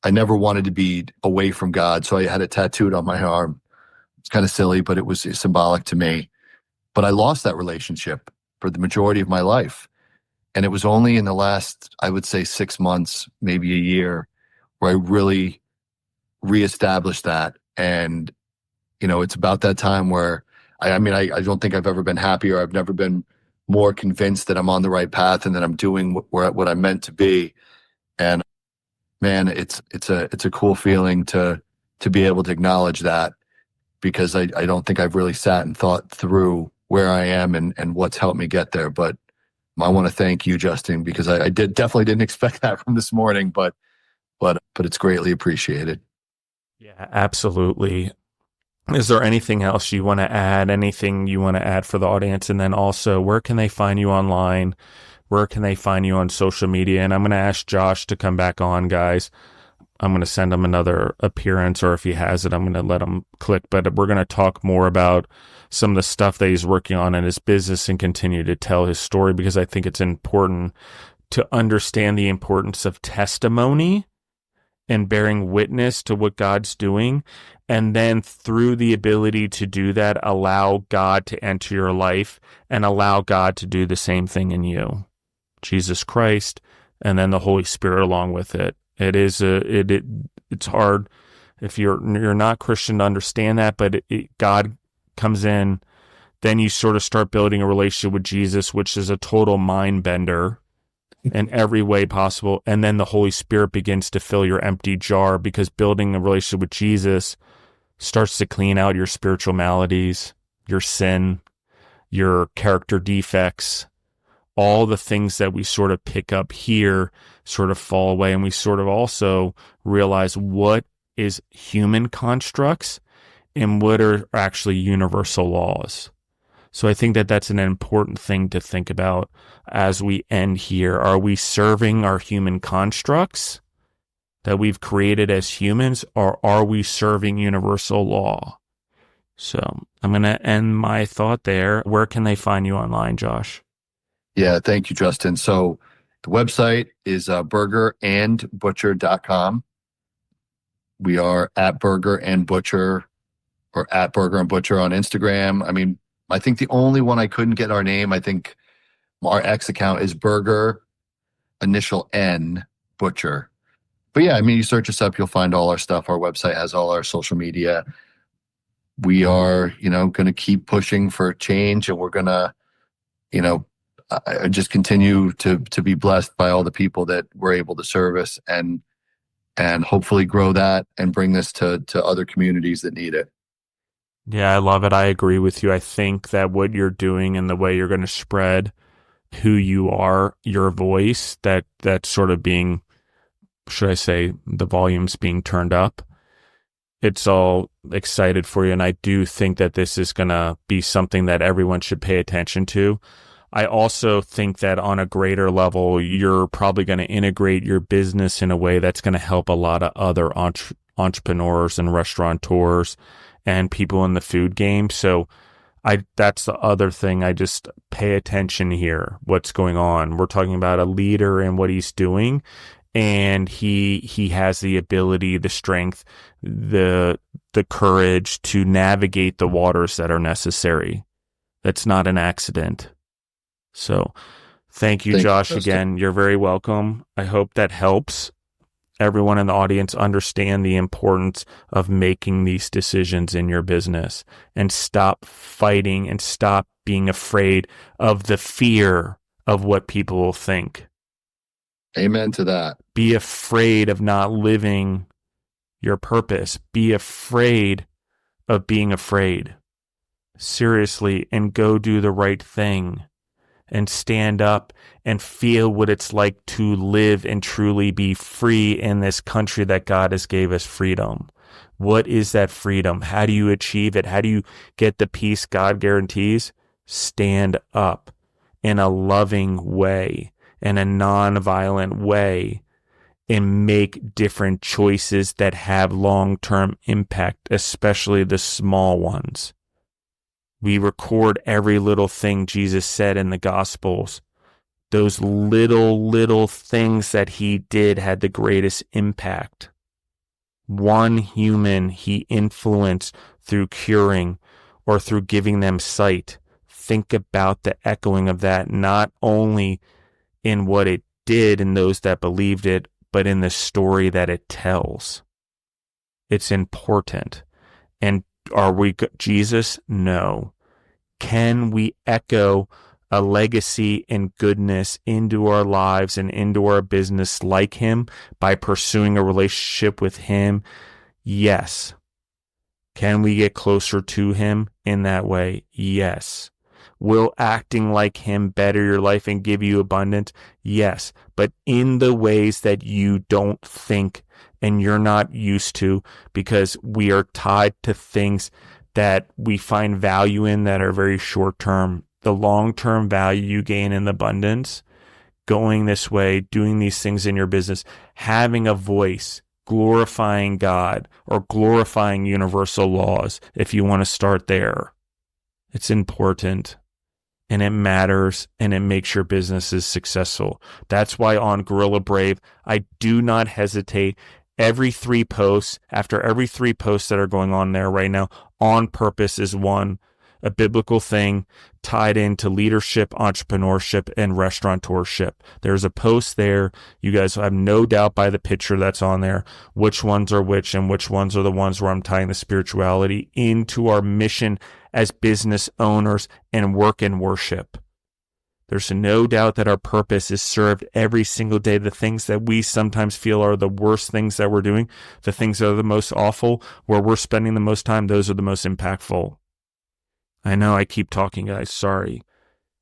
I never wanted to be away from God. So I had it tattooed on my arm. It's kind of silly, but it was symbolic to me. But I lost that relationship for the majority of my life. And it was only in the last, I would say, 6 months, maybe a year, where I really reestablished that. And, it's about that time where I don't think I've ever been happier. I've never been more convinced that I'm on the right path and that I'm doing what I'm meant to be. And man, it's a cool feeling to be able to acknowledge that, because I don't think I've really sat and thought through where I am and what's helped me get there. But I want to thank you, Justin, because I definitely didn't expect that from this morning, but it's greatly appreciated. Yeah, absolutely. Is there anything else you want to add? Anything you want to add for the audience? And then also, where can they find you online? Where can they find you on social media? And I'm going to ask Josh to come back on, guys. I'm going to send him another appearance, or if he has it, I'm going to let him click. But we're going to talk more about some of the stuff that he's working on in his business and continue to tell his story, because I think it's important to understand the importance of testimony and bearing witness to what God's doing. And then through the ability to do that, allow God to enter your life and allow God to do the same thing in you. Jesus Christ, and then the Holy Spirit along with it. It's hard if you're not Christian to understand that, but God comes in, then you sort of start building a relationship with Jesus, which is a total mind bender in every way possible. And then the Holy Spirit begins to fill your empty jar, because building a relationship with Jesus starts to clean out your spiritual maladies, your sin, your character defects. All the things that we sort of pick up here sort of fall away, and we sort of also realize what is human constructs and what are actually universal laws. So I think that that's an important thing to think about as we end here. Are we serving our human constructs that we've created as humans, or are we serving universal law? So I'm going to end my thought there. Where can they find you online, Josh? Yeah, thank you, Justin. So the website is burgerandbutcher.com. We are at Burger and Butcher, or at Burger and Butcher on Instagram. I mean, I think the only one I couldn't get our name, I think our X account is Burger initial N Butcher. But yeah, I mean, you search us up, you'll find all our stuff. Our website has all our social media. We are, going to keep pushing for change, and we're going to, I just continue to be blessed by all the people that we're able to service, and hopefully grow that and bring this to other communities that need it. Yeah, I love it. I agree with you. I think that what you're doing and the way you're going to spread who you are, your voice, that sort of being, should I say, the volume's being turned up. It's all excited for you. And I do think that this is going to be something that everyone should pay attention to. I also think that on a greater level, you're probably going to integrate your business in a way that's going to help a lot of other entrepreneurs and restaurateurs and people in the food game. So that's the other thing. I just pay attention here. What's going on? We're talking about a leader and what he's doing. And he has the ability, the strength, the courage to navigate the waters that are necessary. That's not an accident. So thank you, Josh, again. You're very welcome. I hope that helps everyone in the audience understand the importance of making these decisions in your business, and stop fighting and stop being afraid of the fear of what people will think. Amen to that. Be afraid of not living your purpose. Be afraid of being afraid. Seriously, and go do the right thing. And stand up and feel what it's like to live and truly be free in this country that God has gave us freedom. What is that freedom? How do you achieve it? How do you get the peace God guarantees? Stand up in a loving way, in a non-violent way, and make different choices that have long-term impact, especially the small ones. We record every little thing Jesus said in the Gospels. Those little things that he did had the greatest impact. One human he influenced through curing or through giving them sight. Think about the echoing of that, not only in what it did and those that believed it, but in the story that it tells. It's important. And are we Jesus? No. Can we echo a legacy and goodness into our lives and into our business like him by pursuing a relationship with him? Yes. Can we get closer to him in that way? Yes. Will acting like him better your life and give you abundance? Yes. But in the ways that you don't think and you're not used to, because we are tied to things that we find value in that are very short term. The long-term value you gain in abundance, going this way, doing these things in your business, having a voice, glorifying God or glorifying universal laws, if you want to start there. It's important and it matters and it makes your businesses successful. That's why on Gorilla Brave, I do not hesitate. After every 3 posts that are going on there right now, on purpose is one, a biblical thing tied into leadership, entrepreneurship, and restaurateurship. There's a post there. You guys have no doubt by the picture that's on there which ones are which and which ones are the ones where I'm tying the spirituality into our mission as business owners and work and worship. There's no doubt that our purpose is served every single day. The things that we sometimes feel are the worst things that we're doing, the things that are the most awful, where we're spending the most time, those are the most impactful. I know I keep talking, guys. Sorry.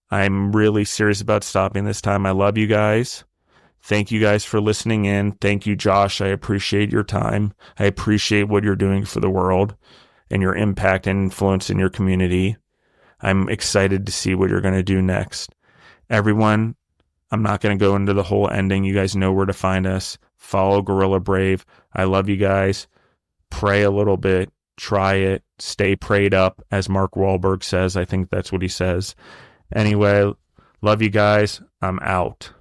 I'm really serious about stopping this time. I love you guys. Thank you guys for listening in. Thank you, Josh. I appreciate your time. I appreciate what you're doing for the world and your impact and influence in your community. I'm excited to see what you're going to do next. Everyone, I'm not going to go into the whole ending. You guys know where to find us. Follow Gorilla Brave. I love you guys. Pray a little bit. Try it. Stay prayed up, as Mark Wahlberg says. I think that's what he says. Anyway, love you guys. I'm out.